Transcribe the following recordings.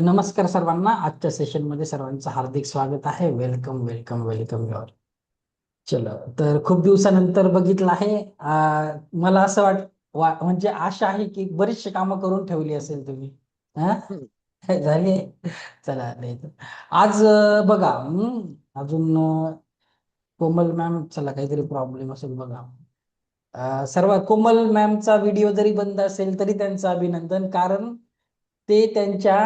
नमस्कार सर्वांना. आजच्या सेशनमध्ये सर्वांचं हार्दिक स्वागत आहे. Welcome welcome welcome your. चलो, तर खूप दिवसानंतर बघितलं आहे. मला असं म्हणजे आशा आहे की बरीचशी कामं करून ठेवली असेल तुम्ही. हा? हम्म. झाली. चला, नाही तर आज बघा, अजून कोमल मॅम, चला काहीतरी प्रॉब्लेम असेल बघा. सर्व कोमल मॅमचा व्हिडिओ जरी बंद असेल तरी त्यांचं अभिनंदन, कारण ते त्यांच्या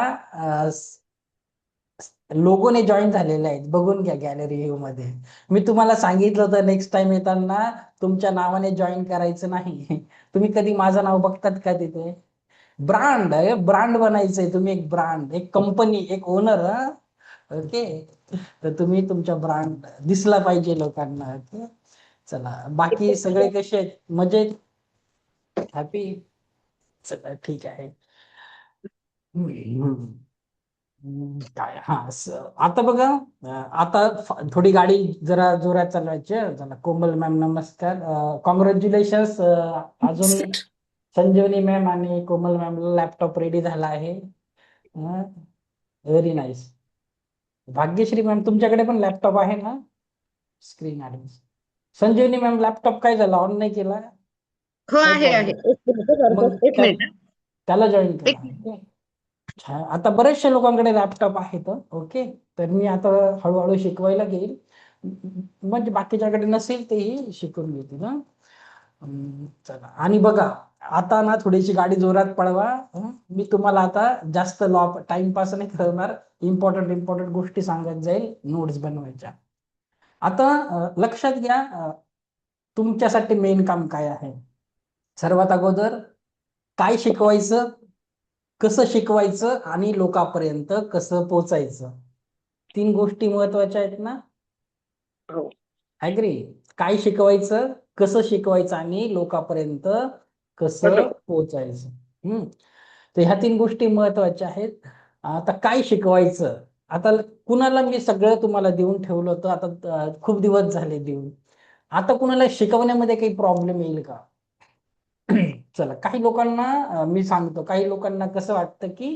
लोगोने जॉईन झालेले आहेत. बघून घ्या गॅलरी व्ह्यू मध्ये. मी तुम्हाला सांगितलं होतं नेक्स्ट टाइम येताना तुमच्या नावाने जॉईन करायचं नाही. तुम्ही कधी माझं नाव बघतात का तिथे? ब्रांड आहे, ब्रांड बनायचंय. तुम्ही एक ब्रांड, एक कंपनी, एक ओनर. ओके, तर तुम्ही तुमच्या ब्रांड दिसला पाहिजे लोकांना. ओके, चला, बाकी सगळे कसे आहेत? मजेत? हॅपी? चला, ठीक आहे. हम्म. काय हा आता बघा, आता थोडी गाडी जरा जोरात चालवायची हं. चला, कोमल मॅम नमस्कार. कॉंग्रॅच्युलेशन्स. अजून संजीवनी मॅम आणि कोमल मॅमला लॅपटॉप रेडी झाला आहे. Very nice. भाग्यश्री मॅम, तुमच्याकडे पण लॅपटॉप आहे ना? स्क्रीन ऍड. संजीवनी मॅम, लॅपटॉप काय झाला, ऑन नाही केला? हो, काही आहे आहे. प्रॉब्लेम? एक मिनिट करतो, मग एक मिनिट. त्याला जॉईन एक करा. मिनिट. ओके. छान. आता बरेचशा लोकांकडे लॅपटॉप आहेत. ओके, तर मी आता हळूहळू शिकवायला घेईल. म्हणजे बाकीच्याकडे नसेल तेही शिकून घेतील. चला, आणि बघा, आता ना थोडीशी गाडी जोरात पळवा. मी तुम्हाला आता जास्त टाइमपास नाही करणार. इम्पॉर्टंट इम्पॉर्टंट गोष्टी सांगत जाईल, नोट्स बनवायच्या. आता लक्षात घ्या, तुमच्यासाठी मेन काम काय आहे. सर्वात अगोदर काय शिकवायचं, कसं शिकवायचं आणि लोकांपर्यंत कसं पोचायचं. 3 गोष्टी महत्वाच्या आहेत ना? हो. ऍग्री? काय शिकवायचं, कसं शिकवायचं आणि लोकांपर्यंत कसं कसं? पोचायचं. तर ह्या 3 गोष्टी महत्वाच्या आहेत. आता काय शिकवायचं. आता कुणाला मी सगळं तुम्हाला देऊन ठेवलं होतं. आता खूप दिवस झाले देऊन. आता कुणाला शिकवण्यामध्ये काही प्रॉब्लेम येईल का? चला, काही लोकांना मी सांगतो. काही लोकांना कसं वाटतं की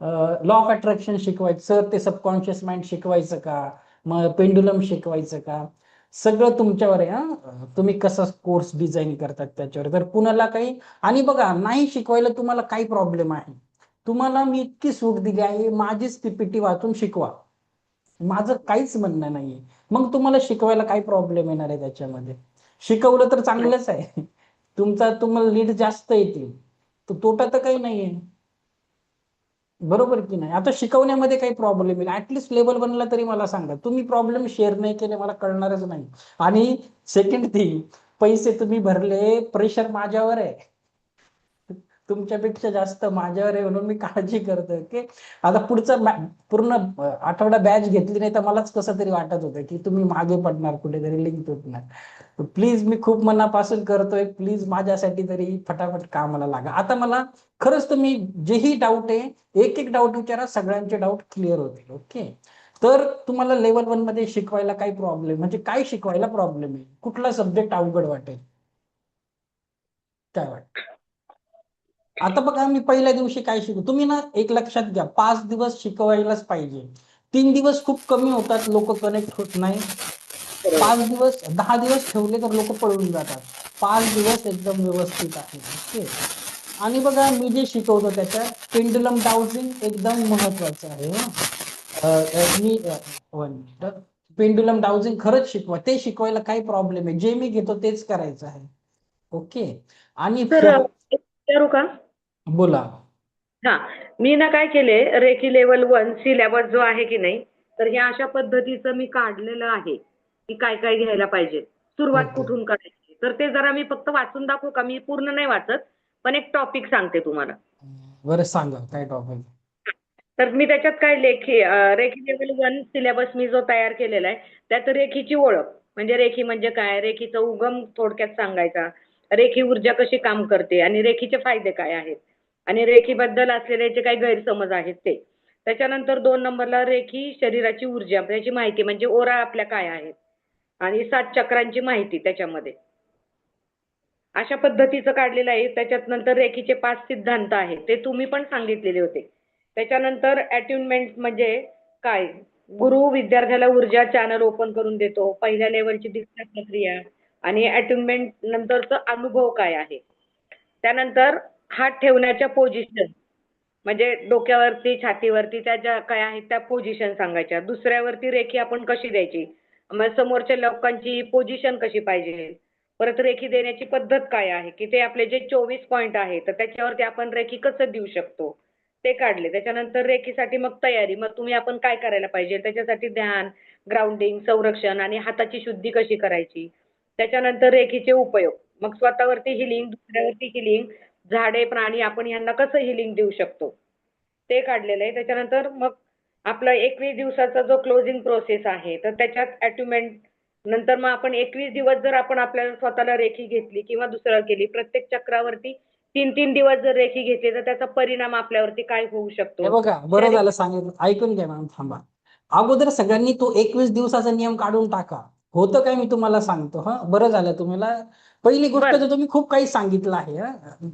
लॉ ऑफ अट्रॅक्शन शिकवायचं सर, ते सबकॉन्शियस माइंड शिकवायचं का, मग पेंडुलम शिकवायचं का? सगळं तुमच्यावर आहे. तुम्ही कसं कोर्स डिझाईन करतात त्याच्यावर. तर कुणाला काही, आणि बघा, नाही शिकवायला तुम्हाला काही प्रॉब्लेम आहे. तुम्हाला मी इतकी सूट दिली आहे, माझीच पीपीटी वाचून शिकवा. माझं काहीच म्हणणं नाहीये. मग तुम्हाला शिकवायला काय प्रॉब्लेम येणार आहे त्याच्यामध्ये? शिकवलं तर नाही. चांगलंच आहे. तुम्हाला लीड जास्त येतील, तर तोटा तर काही नाहीये. बरोबर की नाही? आता शिकवण्यामध्ये काही प्रॉब्लेम येईल, ऍटलिस्ट लेवल बनला तरी मला सांगा. तुम्ही प्रॉब्लेम शेअर नाही केले, मला कळणारच नाही. आणि सेकंड थिंग, पैसे तुम्ही भरले, प्रेशर माझ्यावर आहे. तुमच्यापेक्षा जास्त माझ्यावर आहे, म्हणून मी काळजी करतोय की आता पुढचा पूर्ण आठवडा बॅच घेतली नाही तर मलाच कसं तरी वाटत होतं की तुम्ही मागे पडणार, कुठेतरी लिंक तुटणार. प्लीज, मी खूप मनापासून करतोय, प्लीज माझ्यासाठी तरी फटाफट कामाला लागा. आता मला खरंच तुम्ही जेही डाऊट आहे, एक एक डाऊट विचारा, सगळ्यांचे डाऊट क्लिअर होतील. ओके, तर तुम्हाला लेवल 1 मध्ये शिकवायला काही प्रॉब्लेम, म्हणजे काय शिकवायला प्रॉब्लेम आहे? कुठला सब्जेक्ट अवघड वाटेल? काय वाटतं? आता बघा, मी पहिल्या दिवशी काय शिकू, तुम्ही ना एक लक्षात घ्या, 5 दिवस शिकवायलाच पाहिजे. 3 दिवस खूप कमी होतात, लोक कनेक्ट होत नाही. बरोबर. 5 दिवस, 10 दिवस ठेवले तर लोक पळून जातात. 5 दिवस एकदम व्यवस्थित आहे. ओके, आणि बघा, मी जे शिकवतो त्याच्यात पेंडुलम डाउजिंग एकदम महत्वाचं आहे. मी 1 मिनिट, पेंडुलम डाउजिंग खरंच शिकवा. ते शिकवायला काही प्रॉब्लेम आहे? जे मी घेतो तेच करायचं आहे. ओके, आणि तर एक विचारू का? बोला. हा. मी ना काय केले, रेकी लेवल 1 सिलेबस जो आहे की नाही, तर ह्या अशा पद्धतीचं मी काढलेलं आहे की काय काय घ्यायला पाहिजे, सुरुवात ओके, कुठून करायची. तर ते जरा मी फक्त वाचून दाखवू का? मी पूर्ण नाही वाचत, पण एक टॉपिक सांगते तुम्हाला. बरं, सांगा काय टॉपिक. तर मी त्याच्यात काय रेखी लेवल 1 सिलेबस मी जो तयार केलेला आहे, त्यात रेखीची ओळख, म्हणजे रेखी म्हणजे काय, रेखीचा उगम थोडक्यात सांगायचा, रेखी ऊर्जा कशी काम करते आणि रेखीचे फायदे काय आहेत, आणि रेखीबद्दल असलेले जे काही गैरसमज आहेत ते. त्याच्यानंतर 2 नंबरला रेखी शरीराची ऊर्जा, त्याची माहिती, म्हणजे ओरा आपल्या काय आहेत, आणि 7 चक्रांची माहिती त्याच्यामध्ये. अशा पद्धतीचं काढलेलं आहे. त्याच्यात नंतर रेखीचे 5 सिद्धांत आहेत, ते तुम्ही पण सांगितलेले होते त्याच्यानंतर अट्युनमेंट म्हणजे काय? गुरु विद्यार्थ्याला ऊर्जा चॅनल ओपन करून देतो. पहिल्या लेव्हलची दीक्षा प्रक्रिया आणि अट्युनमेंट नंतरचा अनुभव काय आहे. त्यानंतर हात ठेवण्याच्या पोझिशन म्हणजे डोक्यावरती, छातीवरती त्या ज्या काय आहेत त्या पोझिशन सांगायच्या. दुसऱ्यावरती रेखी आपण कशी द्यायची? मग समोरच्या लोकांची पोझिशन कशी पाहिजे? परत रेखी देण्याची पद्धत काय आहे? की ते आपले जे 24 पॉइंट आहेत, तर त्याच्यावरती आपण रेखी कसं देऊ शकतो? ते काढले. त्याच्यानंतर रेखीसाठी मग तयारी. मग आपण काय करायला पाहिजे? त्याच्यासाठी ध्यान, ग्राउंडिंग, संरक्षण आणि हाताची शुद्धी कशी करायची? त्याच्यानंतर रेखीचे उपयोग. मग स्वतःवरती हिलिंग, दुसऱ्यावरती हिलिंग, झाडे, प्राणी आपण यांना कसं हिलिंग देऊ शकतो? ते काढलेलं आहे. त्याच्यानंतर मग आपला 21 दिवसाचा जो क्लोजिंग प्रोसेस आहे, तर त्याच्यात अट्युमेंट नंतर मग आपण 21 दिवस जर आपण आपल्याला स्वतःला रेखी घेतली किंवा दुसरं केली, प्रत्येक चक्रावरती 3-3 दिवस जर रेखी घेतली, तर त्याचा परिणाम आपल्यावरती काय होऊ हे शकतो? बघा, बरं शरीर झालं सांगितलं. ऐकून घ्या मॅम, थांबा. अगोदर सगळ्यांनी तो 21 दिवसाचा नियम काढून टाका. होतं काय मी तुम्हाला सांगतो. हा, बरं झालं तुम्हाला. पहिली गोष्ट बरं. तर तुम्ही खूप काही सांगितलं आहे.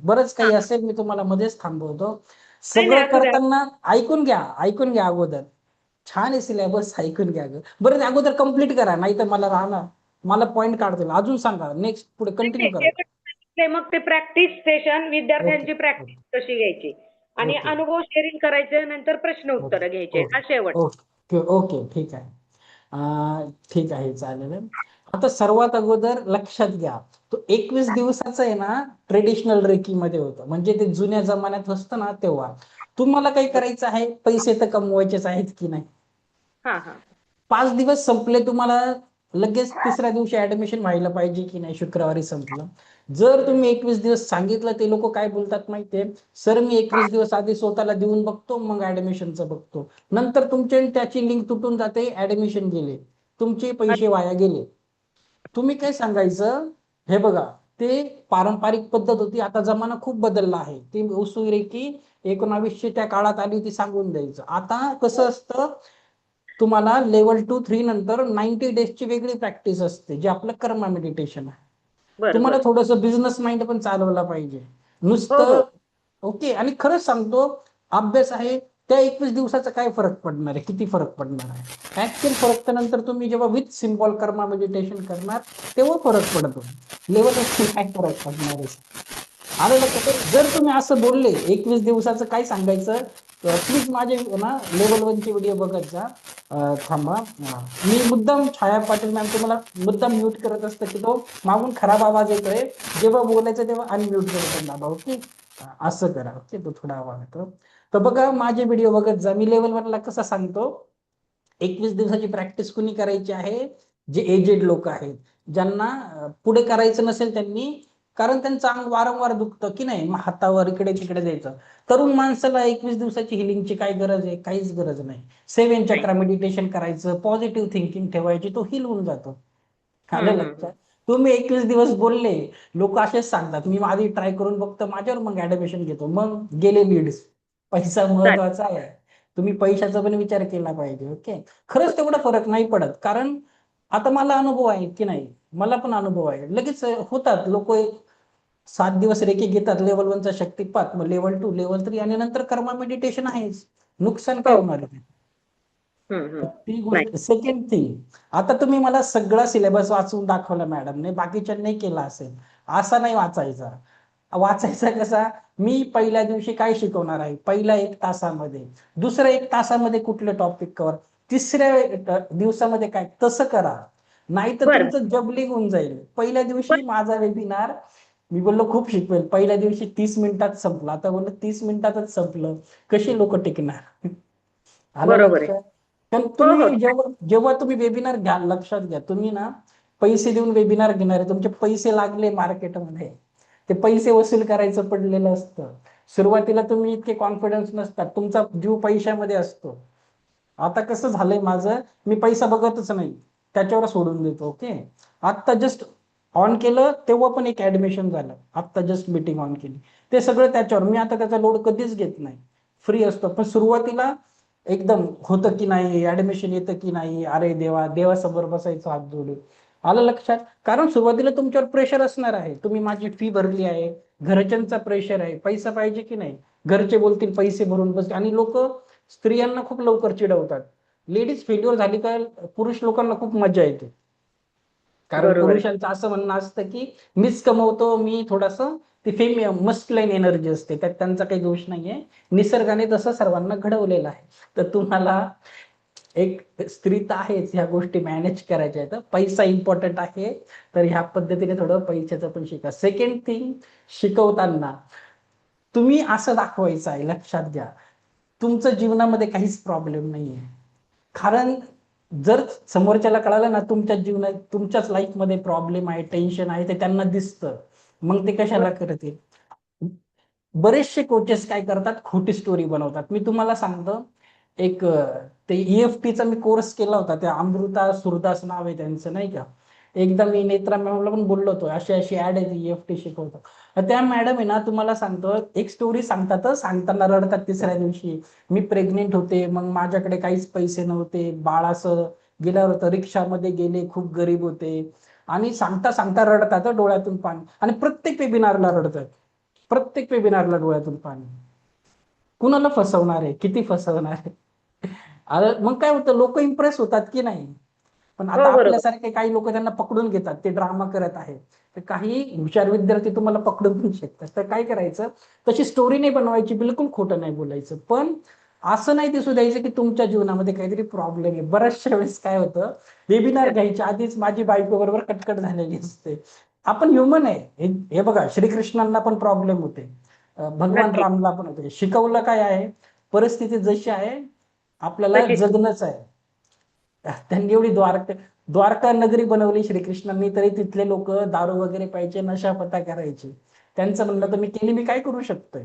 बरंच काही हां. असेल, मी तुम्हाला मध्येच थांबवतो. नाही, नाही सगळं असू द्या. करताना ऐकून घ्या, ऐकून घ्या अगोदर. छान आहे सिलेबस, ऐकून घ्या अगोदर. बरं, ते अगोदर कम्प्लीट करा, नाही तर मला राहणार. मला पॉईंट काढतील. अजून सांगा, नेक्स्ट पुढे नाही, कंटिन्यू नाही. करा. शेवट सांगितलंय मग ते प्रॅक्टिस सेशन ओके, विद्यार्थ्यांची ओके, प्रॅक्टिस कशी घ्यायची आणि ओके, अनुभव शेअरिंग करायचे नंतर प्रश्न ओके, उत्तरं घ्यायचे हा शेवट. ओके, ओके, ओके, ठीक आहे. ठीक आहे, चालेल. आता सर्वात अगोदर लक्षात घ्या, तो 21 दिवसाचा आहे ना, ट्रेडिशनल रेकीमध्ये होतं. म्हणजे ते जुन्या जमान्यात असतं ना, तेव्हा. तुम्हाला काही करायचं आहे, पैसे तर कमवायचेच आहेत की नाही. हां, हां. 5 दिवस संपले, तुम्हाला लगेच तिसऱ्या दिवशी ऍडमिशन व्हायला पाहिजे की नाही. शुक्रवारी संपलं. जर तुम्ही 21 दिवस सांगितलं, ते लोक काय बोलतात माहितीये, सर मी 21 दिवस आधी स्वतःला देऊन बघतो, मग ऍडमिशनचं बघतो. नंतर तुमचे त्याची लिंक तुटून जाते, ऍडमिशन गेले, तुमचे पैसे वाया गेले. तुम्ही काय सांगायचं, हे बघा, ते पारंपरिक पद्धत होती. आता जमाना खूप बदलला आहे. ती उसुरी की 1900 त्या काळात आली होती, सांगून द्यायचं. आता कसं असतं, तुम्हाला लेवल 2-3 नंतर 90 डेजची वेगळी प्रॅक्टिस असते, जे आपलं कर्मा मेडिटेशन आहे. बरं, तुम्हाला बरं. थोडंसं बिझनेस माइंड पण चालवला पाहिजे हो, नुसतं. हो. ओके. आणि खरंच सांगतो, अभ्यास आहे त्या 21 दिवसाचा काय फरक पडणार आहे, किती फरक पडणार आहे. ऍक्च्युअल फरक तर नंतर तुम्ही जेव्हा विथ सिम्बॉल कर्मा मेडिटेशन करणार, तेव्हा फरक पडतो. लेवल काय फरक पडणार आहे. आलं लक्षात. जर तुम्ही असं बोलले 21 दिवसाचं काय सांगायचं, प्लीज माझे ना लेवल 1 चे व्हिडिओ बघत जा. थांबा. मी मुद्दाम छाया पाटील मॅम तुम्हाला मुद्दाम म्यूट करत असतं, की तो मागून खराब आवाज येतोय. जेव्हा बोलायचं तेव्हा अनम्यूट करत दाबा. ओके, असं करा. ओके, तो थोडा आवाज येतो. तर बघा, माझे व्हिडिओ बघत जा. मी लेवल 1 कसा सांगतो. 21 दिवसाची प्रॅक्टिस कुणी करायची आहे, जे एजेड लोक आहेत, ज्यांना पुढे करायचं नसेल त्यांनी. कारण त्यांचं अंग वारंवार दुखतं की नाही, मग हातावर इकडे तिकडे द्यायचं. तरुण माणसाला 21 दिवसाची हिलिंगची काय गरज आहे, काहीच गरज नाही. 7 नाही. चक्रा मेडिटेशन करायचं, पॉझिटिव्ह थिंकिंग ठेवायची, तो हिल होऊन जातो. आलं हं, हं, हं. लक्षात. तुम्ही 21 दिवस बोलले, लोक असेच सांगतात, मी आधी ट्राय करून बघतो माझ्यावर, मग ऍडमिशन घेतो, मग गेले लीड्स. पैसा चालेल. महत्वाचा आहे. तुम्ही पैशाचा पण विचार केला पाहिजे. ओके. खरंच तेवढा फरक नाही पडत, कारण आता मला अनुभव आहे की नाही, मला पण अनुभव आहे. लगेच होतात लोक. 7 दिवस रेकी घेतात, लेवल 1चा शक्तिपात, मग लेवल 2, लेवल 3, आणि नंतर कर्मा मेडिटेशन आहेच. नुकसान काय हो. होणार आहे. हं, हं. ती नाही. गोष्ट. सेकंड थिंग, आता तुम्ही मला सगळा सिलेबस वाचून दाखवला मॅडमने, बाकीच्यांनी केला असेल. असा नाही वाचायचा. वाचायचा कसा, मी पहिल्या दिवशी काय शिकवणार आहे, पहिल्या 1 तासामध्ये, दुसऱ्या 1 तासामध्ये कुठले टॉपिक कव्हर, तिसऱ्या दिवसामध्ये काय, तसं करा. नाही तर बरं, तुमचं जबलिंग होऊन जाईल. पहिल्या दिवशी बरं. माझा वेबिनार, मी बोललो खूप शिकवेल, पहिल्या दिवशी 30 मिनिटात संपला. आता बोललो 30 मिनिटातच संपलं, कशी लोक टिकणार. आलं बरोबर आहे. लक्षात. पण हो, हो. तुम्ही जेव्हा जेव्हा तुम्ही वेबिनार घ्या, लक्षात घ्या, तुम्ही ना पैसे देऊन वेबिनार घेणार आहे. तुमचे पैसे लागले मार्केटमध्ये, ते पैसे वसूल करायचं पडलेलं असतं. सुरुवातीला तुम्ही इतके कॉन्फिडन्स नसतात, तुमचा जीव पैशामध्ये असतो. आता कसं झालंय माझं, मी पैसा बघतच नाही, त्याच्यावर सोडून देतो. ओके. आता जस्ट ऑन केलं तेव्हा पण एक ऍडमिशन झालं, आता जस्ट मीटिंग ऑन केली, ते सगळं त्याच्यावर. मी आता त्याचा लोड कधीच घेत नाही, फ्री असतो. पण सुरुवातीला एकदम होतं की नाही, ऍडमिशन येतं की नाही, अरे देवा, देवासमोर बसायचं हात जोडून. आलं लक्षात. कारण सुरुवातीला तुमच्यावर प्रेशर असणार आहे. तुम्ही माझी फी भरली आहे, घरच्यांचा प्रेशर आहे, पैसा पाहिजे की नाही. घरचे बोलतील पैसे भरून बस, आणि लोक स्त्रियांना खूप लवकर चिडवतात. लेडीज फेल्युअर झाली का पुरुष लोकांना खूप मजा येते. कारण बरोबर आहे. पुरुषांचं असं म्हणणं असतं की मीच कमवतो, मी थोडस, ती मस्कुलाईन एनर्जी असते, त्यात त्यांचा काही दोष नाहीये. निसर्गाने तसं सर्वांना घडवलेलं आहे. तर तुम्हाला एक स्त्री तर आहेच, ह्या गोष्टी मॅनेज करायच्या आहेत. पैसा इम्पॉर्टंट आहे, तर ह्या पद्धतीने थोडं पैशाचं पण शिका. सेकंड थिंग, शिकवताना तुम्ही असं दाखवायचं आहे, लक्षात घ्या, तुमचं जीवनामध्ये काहीच प्रॉब्लेम नाहीये. कारण जर समोरच्याला कळालं ना तुमच्या जीवनात, तुमच्याच लाईफमध्ये प्रॉब्लेम आहे, टेन्शन आहे, ते त्यांना दिसतं, मग ते कशाला करतील. बरेचसे कोचेस काय करतात, खोटी स्टोरी बनवतात. मी तुम्हाला सांगतो, एक ते EFTचा मी कोर्स केला होता, त्या अमृता सुरदास नाव आहे त्यांचं, नाही का. एकदा मी नेत्रा मॅमला पण बोललो होतो, अशी अशी ऍड आहे, EFT शिकवतो. त्या मॅडम आहे ना, तुम्हाला सांगतो, एक स्टोरी सांगतात, सांगताना रडतात तिसऱ्या दिवशी. मी प्रेग्नेंट होते, मग माझ्याकडे काहीच पैसे नव्हते, बाळाचं गेल्यावर होतं, रिक्षामध्ये गेले, खूप गरीब होते, आणि सांगता सांगता रडतात, डोळ्यातून पाणी, आणि प्रत्येक वेबिनारला रडतात, प्रत्येक वेबिनारला डोळ्यातून पाणी. कुणाला फसवणार आहे, किती फसवणार आहे. अरे मग काय होतं, लोक इम्प्रेस होतात की नाही. पण आता हो, बरोबर. आपल्यासारखे काही लोक त्यांना पकडून घेतात, ते ड्रामा करत आहेत. तर काही हुशार विद्यार्थी तुम्हाला पकडून पण शकतात. तर काय करायचं, तशी स्टोरी नाही बनवायची, बिलकुल खोटं नाही बोलायचं, पण असं नाही दिसू द्यायचं की तुमच्या जीवनामध्ये काहीतरी प्रॉब्लेम आहे. बऱ्याचशा वेळेस काय होतं, वेबिनार घ्यायच्या आधीच माझी बायको बरोबर कटकट झालेली असते. आपण ह्युमन आहे. हे बघा, श्रीकृष्णांना पण प्रॉब्लेम होते, भगवान नक्की. रामला पण होते. शिकवलं काय आहे, परिस्थिती जशी आहे आपल्याला तशीच. जगणंच आहे. त्यांनी एवढी द्वारका नगरी बनवली श्रीकृष्णांनी, तरी तिथले लोक दारू वगैरे प्यायचे, नशापता करायचे. त्यांचं म्हणणं तर मी केली, मी काय करू शकतोय.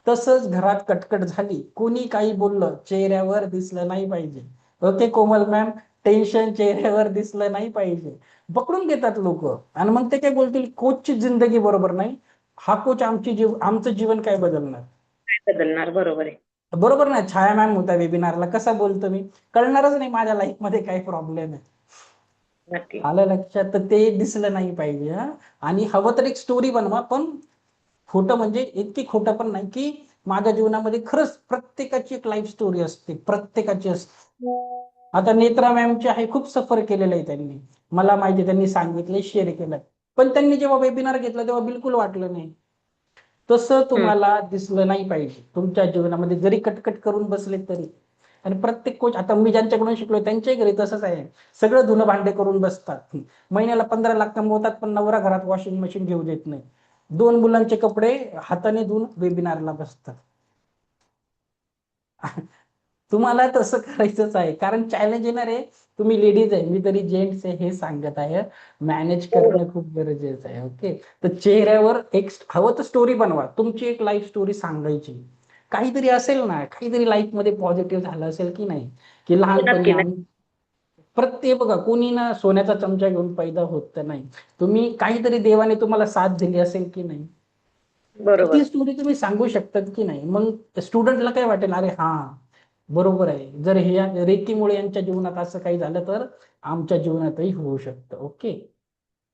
तसंच घरात कटकट झाली, कोणी काही बोललं, चेहऱ्यावर दिसलं नाही पाहिजे. ओके कोमल मॅम, टेन्शन चेहऱ्यावर दिसलं नाही पाहिजे. पकडून घेतात लोक, आणि मग ते काय बोलतील, कोचची जिंदगी बरोबर नाही, हा कोच आमचं जीवन काय बदलणार. काय बदलणार? बरोबर आहे. बरोबर ना. छाया मॅम होता वेबिनारला, कसा बोलतो मी, कळणारच नाही माझ्या लाईफ मध्ये काय प्रॉब्लेम आहे. नक्की. आलं लक्षात. तर ते दिसलं नाही पाहिजे. हा, आणि हवं तर एक स्टोरी बनवा, पण खोटं म्हणजे इतकी खोटं पण नाही की माझ्या जीवनामध्ये, खरंच प्रत्येकाची एक लाईफ स्टोरी असते, प्रत्येकाची असते. आता नेत्रा मॅमचे आहे, खूप सफर केलेलं आहे त्यांनी, मला माहिती, त्यांनी सांगितलंय, शेअर केलंय. पण त्यांनी जेव्हा वेबिनार घेतला तेव्हा बिलकुल वाटलं नाही. तसं हम्म. तुम्हाला दिसलं नाही पाहिजे तुमच्या जीवनामध्ये, जरी कटकट करून बसले तरी. आणि प्रत्येक कोच, आता मी ज्यांच्याकडून शिकलोय त्यांच्याही घरी तसंच आहे, सगळं धुणं भांडे करून बसतात, महिन्याला 15 लाख कमवतात, पण नवरा घरात वॉशिंग मशीन घेऊ देत नाही. 2 मुलांचे कपडे हाताने धुवून वेबिनारला बसतात. तुम्हाला तसं करायचंच आहे, कारण चॅलेंज येणार आहे. तुम्ही लेडीज आहे, मी तरी जेंट्स आहे, हे सांगत आहे. मॅनेज बरोबर. करणं खूप गरजेचं आहे. ओके. तर चेहऱ्यावर एक हवं तर स्टोरी बनवा, तुमची एक लाईफ स्टोरी सांगायची. काहीतरी असेल ना, काहीतरी लाईफ मध्ये पॉझिटिव्ह झालं असेल की नाही, की लहानपणी नक्की, नक्की. प्रत्येक, बघा, कोणी ना सोन्याचा चमचा घेऊन पैदा होत तर नाही. तुम्ही काहीतरी, देवाने तुम्हाला साथ दिली असेल की नाही, तर ती बरोबर. स्टोरी तुम्ही सांगू शकतात की नाही. मग स्टुडंटला काय वाटेल, अरे हा, बरोबर आहे, जर हे रेकीमुळे यांच्या जीवनात असं काही झालं तर आमच्या जीवनातही होऊ शकतं. ओके.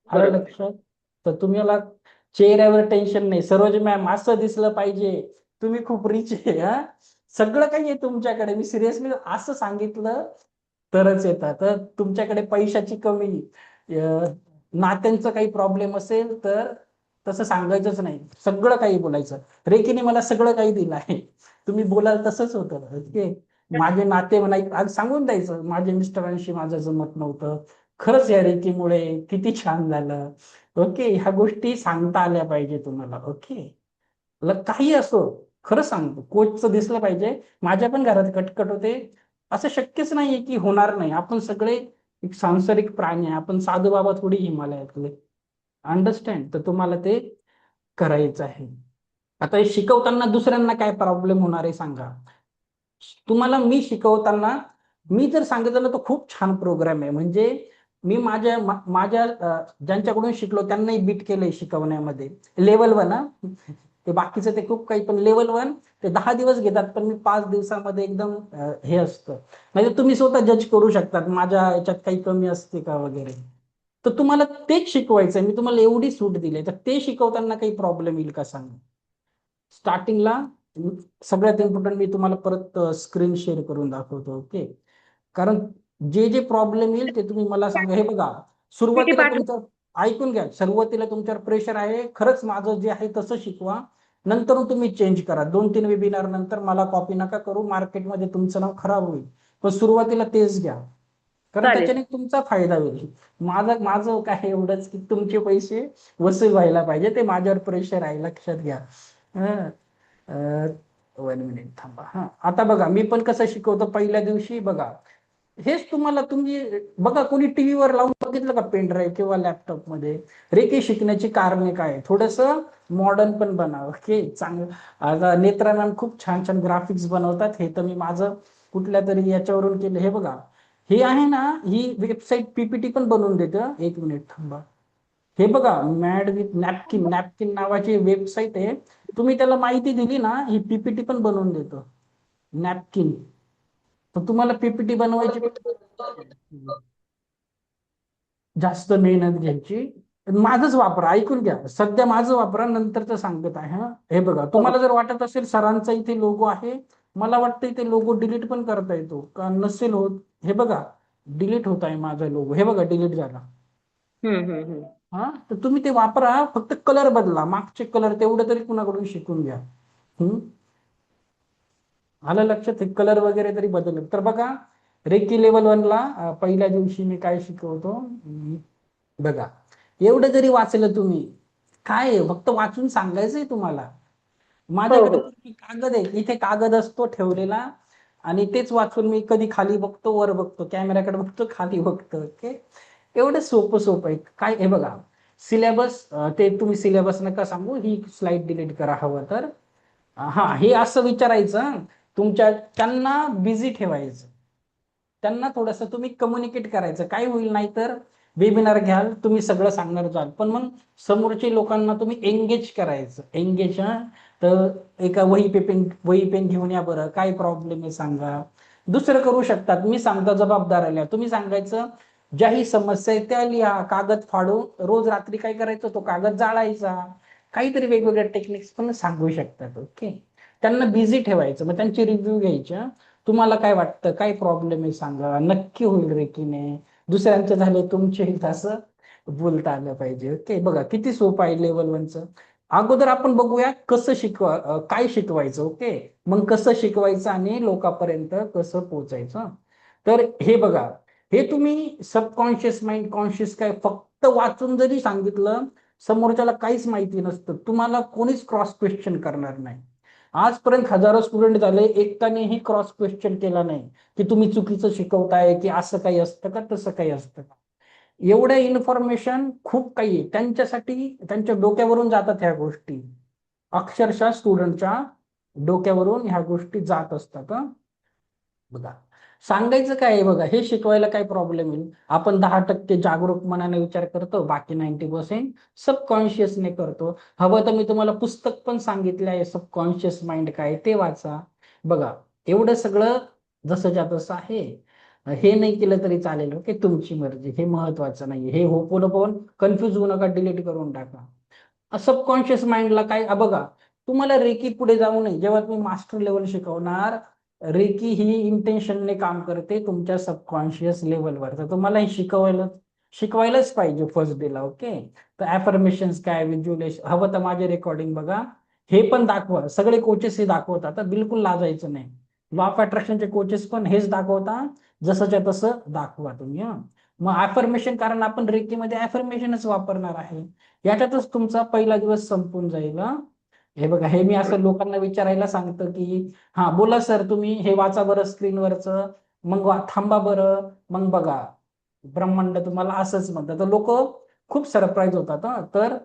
आलं बरोबर. लक्षात. तर तुम्हाला चेहऱ्यावर टेन्शन नाही. सरोज मॅम, असं दिसलं पाहिजे तुम्ही खूप रिच आहे, हा, सगळं काही आहे तुमच्याकडे, मी सिरियसली असं सांगितलं तरच येतात. तर तुमच्याकडे पैशाची कमी, नात्यांचं काही प्रॉब्लेम असेल तर तसं सांगायचंच नाही, सगळं काही बोलायचं. रेकीने मला सगळं काही दिलं आहे, तुम्ही बोलाल तसंच होतं. ओके. माझे नाते म्हणाय, आज सांगून द्यायचं, माझ्या मिस्टरांशी माझं जमत नव्हतं, खरंच या रेकीमुळे किती छान झालं. ओके. ह्या गोष्टी सांगता आल्या पाहिजे तुम्हाला. ओके. काही असो, खरं सांगतो, कोचचं दिसलं पाहिजे. माझ्या पण घरात कटकट होते, असं शक्यच नाहीये की होणार नाही. आपण सगळे एक सांसारिक प्राणी आहे, आपण साधू बाबा थोडी हिमालयातले. अंडरस्टँड. तर तुम्हाला ते करायचं आहे. आता हे शिकवताना दुसऱ्यांना काय प्रॉब्लेम होणार आहे सांगा. तुम्हाला मी शिकवताना, मी जर सांगितलं ना, तर खूप छान प्रोग्राम आहे. म्हणजे मी माझ्या ज्यांच्याकडून शिकलो त्यांनाही बीट केलंय शिकवण्यामध्ये. लेवल 1, ते बाकीचं ते खूप काही, पण लेवल 1 ते 10 दिवस घेतात, पण मी 5 दिवसामध्ये एकदम हे असतं. म्हणजे तुम्ही स्वतः जज करू शकतात माझ्या याच्यात काही कमी असते का वगैरे. तर तुम्हाला तेच शिकवायचंय, मी तुम्हाला एवढी सूट दिली, तर ते शिकवताना काही प्रॉब्लेम येईल का सांगा. स्टार्टिंगला सगळ्यात इम्पॉर्टंट मी तुम्हाला परत स्क्रीन शेअर करून दाखवतो. ओके, कारण जे जे प्रॉब्लेम येईल ते तुम्ही मला सांगा. हे बघा, पीपीटी सुरुवातीला पाठव. तुमचं ऐकून घ्या, सुरुवातीला तुमच्यावर प्रेशर आहे, खरंच माझं जे आहे तसं शिकवा. नंतर तुम्ही चेंज करा. 2-3 वेबिनार नंतर मला कॉपी नका करू, मार्केटमध्ये तुमचं नाव खराब होईल. पण सुरुवातीला तेच घ्या, कारण चालेल. त्याच्याने तुमचा फायदा होईल. माझं माझं काय एवढंच की तुमचे पैसे वसूल व्हायला पाहिजे, ते माझ्यावर प्रेशर आहे, लक्षात घ्या. हं. 1 मिनिट थांबा. हा, आता बघा मी पण कसं शिकवतो. पहिल्या दिवशी बघा, हेच तुम्हाला तुम्ही बघा, कोणी टीव्हीवर लावून बघितलं का पेन ड्राईव्ह किंवा लॅपटॉप मध्ये रेकी शिकण्याची कारणे काय? थोडस मॉडर्न पण बनावं. ओके, चांगलं. आता नेत्रा मॅम खूप छान छान ग्राफिक्स बनवतात. हे तर मी माझं कुठल्या तरी याच्यावरून केलं. हे बघा, हे आहे ना, ही वेबसाईट पीपीटी पण बनवून देतं. 1 मिनिट थांबा. हे बघा, मॅड विथ नॅपकिन, नॅपकिन नावाची वेबसाईट आहे. तुम्ही त्याला माहिती दिली ना, ही पीपीटी पण बनवून देतो. नॅपकिन. तर तुम्हाला पीपीटी बनवायची जास्त मेहनत घ्यायची. माझंच वापरा, ऐकून घ्या. सध्या माझं वापरा, नंतरच सांगत आहे. हा, हे बघा, तुम्हाला जर वाटत असेल सरांचा इथे लोगो आहे, मला वाटतं इथे लोगो डिलीट पण करता येतो का, नसेल होत. हे बघा, डिलीट होत आहे माझा लोगो. हे बघा, डिलीट झाला. हम्म. हा, तर तुम्ही ते वापरा, फक्त कलर बदला, मागचे कलर तेवढं तरी कुणाकडून शिकून घ्या. हम्म, आलं लक्षात? हे कलर वगैरे तरी बदल. तर बघा, रेकी लेवल 1 ला पहिल्या दिवशी मी काय शिकवतो. बघा, एवढं जरी वाचलं तुम्ही, काय आहे, फक्त वाचून सांगायचंय तुम्हाला. हो माझ्याकडे हो. पूर्वी कागद आहे, इथे कागद असतो ठेवलेला, आणि तेच वाचून मी कधी खाली बघतो, वर बघतो, कॅमेऱ्याकडे बघतो, खाली बघतो. ओके, एवढं सोपं सोपं आहे. काय, हे बघा, सिलेबस, ते तुम्ही सिलेबस नका सांगू, ही स्लाइड डिलीट करा हवं तर. हा, हे असं विचारायचं तुमच्या, त्यांना बिझी ठेवायचं, त्यांना थोडंसं तुम्ही कम्युनिकेट करायचं. काय होईल, नाही तर वेबिनार घ्याल तुम्ही, सगळं सांगणार जाल, पण मग समोरच्या लोकांना तुम्ही एंगेज करायचं. एंगेज. तर एका वही पेन घेऊन या बरं, काय प्रॉब्लेम आहे सांगा. दुसरं करू शकतात, मी सांगतो जबाबदार आल्या, तुम्ही सांगायचं ज्याही समस्या आहे त्या लिहा, कागद फाडून रोज रात्री काय करायचं, तो कागद जाळायचा. काहीतरी वेगवेगळ्या टेक्निक्स पण सांगू शकतात. ओके, त्यांना बिझी ठेवायचं, मग त्यांची रिव्ह्यू घ्यायच्या. तुम्हाला काय वाटतं, काय प्रॉब्लेम आहे सांगा, नक्की होईल रेकीने. दुसऱ्यांचे झाले, तुमचे असं बोलता आलं पाहिजे. ओके, बघा किती सोपं आहे लेवल 1चं. अगोदर आपण बघूया कसं काय शिकवायचं. ओके, मग कसं शिकवायचं आणि लोकांपर्यंत कसं पोहोचायचं. तर हे बघा, हे तुम्ही सबकॉन्शियस माइंड, कॉन्शियस काय, फक्त वाचून जरी सांगितलं, समोरच्याला काहीच माहिती नसतं, तुम्हाला कोणीच क्रॉस क्वेश्चन करणार नाही. आजपर्यंत हजारो स्टुडंट झाले, एकट्यानेही क्रॉस क्वेश्चन केला नाही की तुम्ही चुकीचं शिकवताय, की असं काही असतं का, तसं काही असतं का. एवढ्या इन्फॉर्मेशन खूप काही आहे त्यांच्यासाठी, त्यांच्या डोक्यावरून जातात ह्या गोष्टी. अक्षरशः स्टुडंटच्या डोक्यावरून ह्या गोष्टी जात असतात. बघा, सांगायचं काय आहे, बघा, हे शिकवायला काय प्रॉब्लेम येईल. आपण 10% जागरूक मनाने विचार करतो, बाकी 90% सबकॉन्शियसने करतो. हवं तर मी तुम्हाला पुस्तक पण सांगितलं आहे, सबकॉन्शियस माइंड काय ते वाचा. बघा, एवढं सगळं जसंच्या तसं आहे. हे नाही केलं तरी चालेल. ओके, तुमची मर्जी, हे महत्वाचं नाही. हे हो पण कन्फ्युज होऊ नका, डिलीट करून टाका. सबकॉन्शियस माइंडला काय, बघा, तुम्हाला रेकी पुढे जाऊ नये, जेव्हा तुम्ही मास्टर लेवल शिकवणार, रेकी ही इंटेन्शनने काम करते तुमच्या सबकॉन्शियस लेवलवर. तर तुम्हाला हे शिकवायलाच पाहिजे फर्स्ट डेला. ओके, तर ऍफर्मेशन्स काय, व्हिज्युअलेशन, हवं तर माझे रेकॉर्डिंग बघा, हे पण दाखवा. सगळे कोचेस हे दाखवतात, तर बिलकुल लाजायचं नाही. लॉ ऑफ अट्रॅक्शनचे कोचेस पण हेच दाखवता, जसंच्या तसं दाखवा तुम्ही. मग ऍफर्मेशन, कारण आपण रेकीमध्ये ऍफर्मेशनच वापरणार आहे. याच्यातच तुमचा पहिला दिवस संपून जाईल. हे बघा, हे मी असं लोकांना विचारायला सांगतो की, हा बोला सर, तुम्ही हे वाचा बरं स्क्रीनवरचं, मग थांबा बरं, मग बघा ब्रह्मांड तुम्हाला असंच म्हणतात. तर लोक खूप सरप्राईज होतात. तर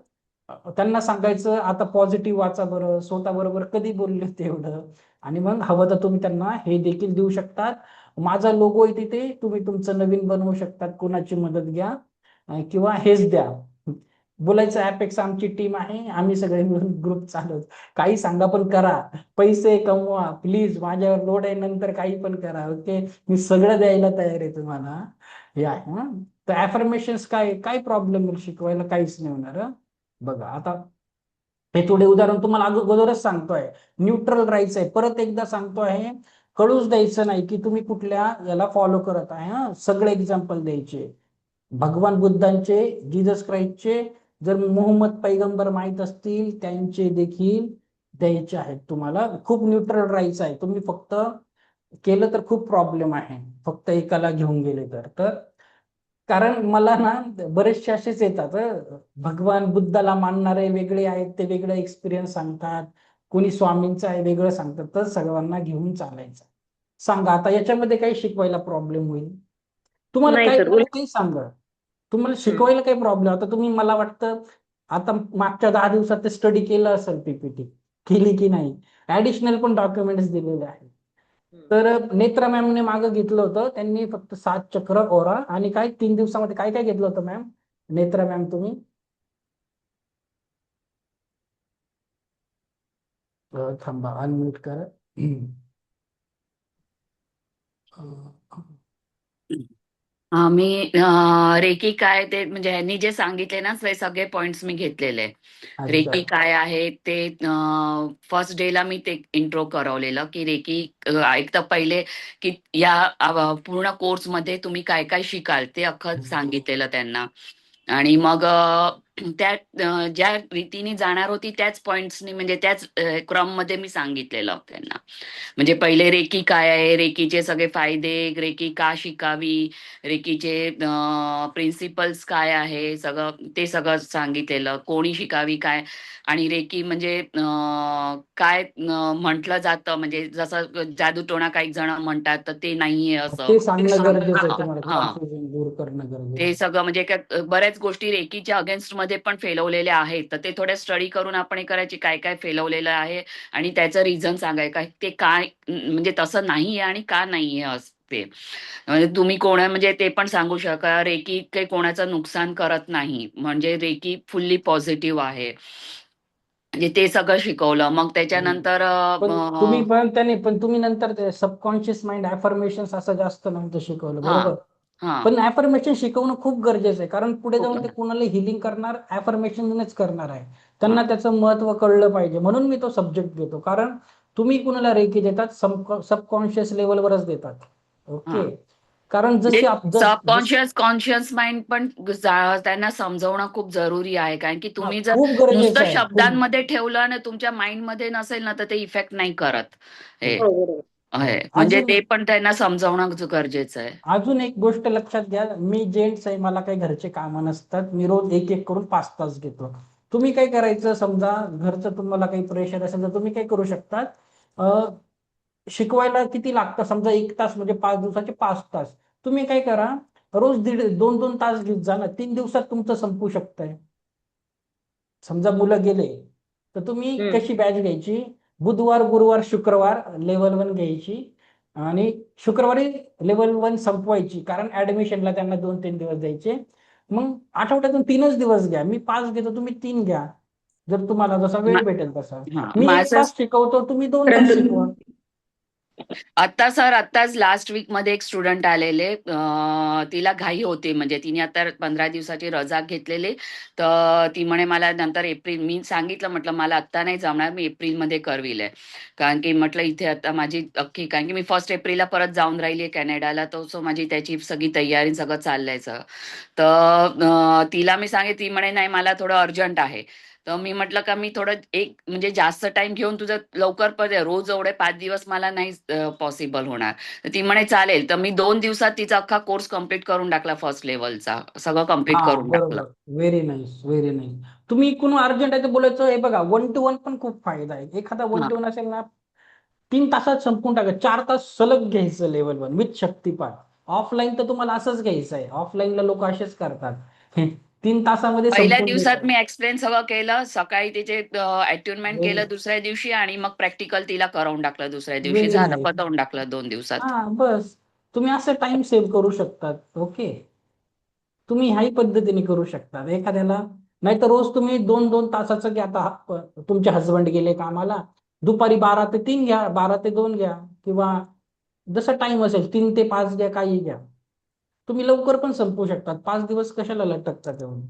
त्यांना सांगायचं, आता पॉझिटिव्ह वाचा बरं, स्वतः बरोबर कधी बोलले तेवढं. आणि मग हवं तर तुम्ही त्यांना हे देखील देऊ शकतात. माझा लोगो आहे तिथे, तुम्ही तुमचं नवीन बनवू शकतात, कोणाची मदत घ्या, किंवा हेच द्या. बोलायचं ॲपेक्स आमची टीम आहे, आम्ही सगळे मिळून ग्रुप चालवतो. काही सांगा पण करा, पैसे कमवा प्लीज, माझ्यावर लोड आहे, नंतर काही पण करा. ओके, मी सगळं द्यायला तयार आहे तुम्हाला. हे आहे. तर ऍफर्मेशन्स काय काय प्रॉब्लेम शिकवायला, काहीच नाही होणार. बघा आता, हे थोडे उदाहरण तुम्हाला अगोदरच सांगतोय. न्यूट्रल राहायचंय, परत एकदा सांगतो आहे, कळूच द्यायचं नाही की तुम्ही कुठल्या याला फॉलो करत आहे. हा, सगळे एक्झाम्पल द्यायचे भगवान बुद्धांचे, जीसस क्राइस्टचे, जर मोहम्मद पैगंबर माहित असतील त्यांचे देखील द्यायचे आहेत. तुम्हाला खूप न्यूट्रल राहायचं आहे. तुम्ही फक्त केलं तर खूप प्रॉब्लेम आहे, फक्त एकाला घेऊन गेले तर कारण मला ना बरेचसे असेच येतात, भगवान बुद्धाला मानणारे वेगळे आहेत, ते वेगळे एक्सपिरियन्स सांगतात, कोणी स्वामींचं आहे वेगळं सांगतात, तर सर्वांना घेऊन चालायचं. सांगा आता याच्यामध्ये काही शिकवायला प्रॉब्लेम होईल तुम्हाला? नाही काय सर, मला काही सांगा, तुम्हाला शिकवायला काही प्रॉब्लेम? आता तुम्ही मला वाटतं आता मागच्या 10 दिवसात ते स्टडी केलं असेल, पीपीटी केली की नाही, ऍडिशनल पण डॉक्युमेंट्स दिलेले आहेत. तर नेत्रा मॅमने मागं घेतलं होतं, त्यांनी फक्त 7 चक्र ओरा आणि काय 3 दिवसामध्ये काय काय घेतलं होतं मॅम, नेत्रा मॅम तुम्ही? थांबा, अनम्यूट करा. मी रेकी काय ते म्हणजे ह्यांनी जे सांगितले ना ते सगळे पॉइंट्स मी घेतलेले. अच्छा. रेकी काय आहे ते फर्स्ट डेला मी ते इंट्रो करवलेलं की रेकी एक तर पहिले की या पूर्ण कोर्स मध्ये तुम्ही काय काय शिकाल ते अख्खं सांगितलेलं त्यांना. आणि मग त्या ज्या रीतीने जाणार होती त्याच पॉइंट्सनी म्हणजे त्याच क्रममध्ये मी सांगितलेलं त्यांना. म्हणजे पहिले रेकी काय आहे, रेकीचे सगळे फायदे, रेकी का शिकावी, रेकीचे प्रिन्सिपल्स काय आहे, सगळं ते सगळं सांगितलेलं, कोणी शिकावी काय. आणि रेकी म्हणजे काय म्हटलं जातं, म्हणजे जसं जादूटोणा काही जण म्हणतात तर ते नाहीये असं. ते सांगणं गरजेचं आहे, तुम्हाला हा, कन्फ्युजन दूर करणं गरजेचं ते आहे. सगळं म्हणजे बऱ्याच गोष्टी रेकीच्या अगेन्स्ट मध्ये पण फेलवलेल्या आहेत, तर ते थोड्या स्टडी करून आपण हे करायची काय काय फेलवलेलं आहे आणि त्याचं रिझन सांगाय काय ते काय म्हणजे तसं नाहीये आणि का नाहीये असते. म्हणजे तुम्ही कोणा म्हणजे ते पण सांगू शका, रेकी काही कोणाचं नुकसान करत नाही, म्हणजे रेकी फुल्ली पॉझिटिव्ह आहे. म्हणजे ते सगळं शिकवलं. मग त्याच्यानंतर पण तुम्ही पण त्याने पण तुम्ही नंतर ते सबकॉन्शियस माइंड ऍफर्मेशन असं जास्त नव्हतं शिकवलं, हा बरोबर? हा पण ऍफर्मेशन शिकवणं खूप गरजेचं आहे, कारण पुढे खूप जाऊन ते कुणाला हिलिंग करणार ऍफर्मेशनच करणार आहे. हा त्यांना त्याचं महत्व कळलं पाहिजे, म्हणून मी तो सब्जेक्ट घेतो. कारण तुम्ही कुणाला रेकी देतात, सबकॉन्शियस लेवलवरच देतात. हा ओके, कारण म्हणजे जशी सबकॉन्शियस कॉन्शियस माइंड पण त्यांना समजवणं खूप जरुरी आहे, कारण की हा, तुम्ही जर खूप गरजेचं नुसतं आहे, खूप. शब्दांमध्ये ठेवलं आणि तुमच्या माइंड मध्ये नसेल ना तर ते इफेक्ट नाही करत. हे हो बरोबर. आहे म्हणजे अजून ते पण त्यांना समजावणं गरजेचं आहे. अजून एक गोष्ट लक्षात घ्या, मी जेंट्स आहे, मला काही घरचे कामं नसतात, मी रोज एक एक करून 5 तास घेतो. तुम्ही काय करायचं, समजा घरचं तुम्हाला काही प्रेशर असेल तर तुम्ही काय करू शकतात, शिकवायला किती लागतं, समजा 1 तास म्हणजे 5 दिवसाचे 5 तास. तुम्ही काय करा, रोज 2-2 तास घेत जा ना, 3 दिवसात तुमचं संपू शकतंय. समजा मुलं गेले तर तुम्ही कशी बॅच घ्यायची, बुधवार गुरुवार शुक्रवार लेवल 1 घ्यायची आणि शुक्रवारी लेवल 1 संपवायची, कारण ऍडमिशनला त्यांना 2-3 दिवस द्यायचे. मग आठवड्यातून 3च दिवस घ्या, मी 5 घेतो, तुम्ही 3 घ्या, जर तुम्हाला जसा वेळ भेटेल तसा. मी एक माझं तास शिकवतो, तुम्ही 2 तास शिकवा. आता सर आत्ताच लास्ट वीक मध्ये एक स्टुडंट आलेले, तिला घाई होती, म्हणजे तिने आता 15 दिवसाची रजा घेतलेली. तर ती म्हणे मला नंतर एप्रिल, मी सांगितलं म्हटलं मला आत्ता नाही जमणार, मी एप्रिलमध्ये करविलंय. कारण की म्हटलं इथे आता माझी अख्खी, कारण की मी 1 एप्रिलला परत जाऊन राहिली कॅनडाला, तो सो माझी त्याची सगळी तयारी सगळं चाललंय सर. तर तिला मी सांगे, ती म्हणे नाही मला थोडं अर्जंट आहे. तर मी म्हटलं का मी थोडं एक म्हणजे जास्त टाइम घेऊन तुझं लवकर रोज एवढे 5 दिवस मला नाही पॉसिबल होणार. तर ती म्हणे चालेल. तर मी 2 दिवसात तिचा अख्खा कोर्स कम्प्लीट करून टाकला, फर्स्ट लेवलचा सगळं हा, कम्प्लीट करून टाकलं. बरोबर. Very nice, very nice. तुम्ही कोण अर्जंट आहे ते बोलायचं, हे बघा 1-to-1 पण खूप फायदा आहे. एखादा हा 1-to-1 असेल ना, 3 तासात संपून टाका, 4 तास सलग घ्यायचं लेवल 1 विथ शक्तिपाठ. ऑफलाईन तर तुम्हाला असंच घ्यायचं आहे, ऑफलाईनला लोक असेच करतात, 3 तासामध्ये पहिल्या संपून दिवसात देतात. मी एक्सप्लेन सगळं केलं, सकाळी तिचे अट्युनमेंट व्हेरी केलं दुसऱ्या दिवशी, आणि मग प्रॅक्टिकल तिला करून टाकलं दुसऱ्या दिवशी, व्हेरी झालं, नाईस. पटवून टाकलं 2 दिवसात. हा, बस. तुम्ही असं टाइम सेव्ह करू शकतात. ओके, तुम्ही ह्याही पद्धतीने करू शकता एखाद्याला. नाही तर रोज तुम्ही 2-2 तासाचं घ्या. आता तुमचे हजबंड गेले कामाला, दुपारी 12 ते 3 घ्या, 12 ते 2 घ्या, किंवा जसा टाइम असेल 3 ते 5 घ्या, काही घ्या. तुम्ही लवकर पण संपू शकतात, 5 दिवस कशाला लटकतात येऊन.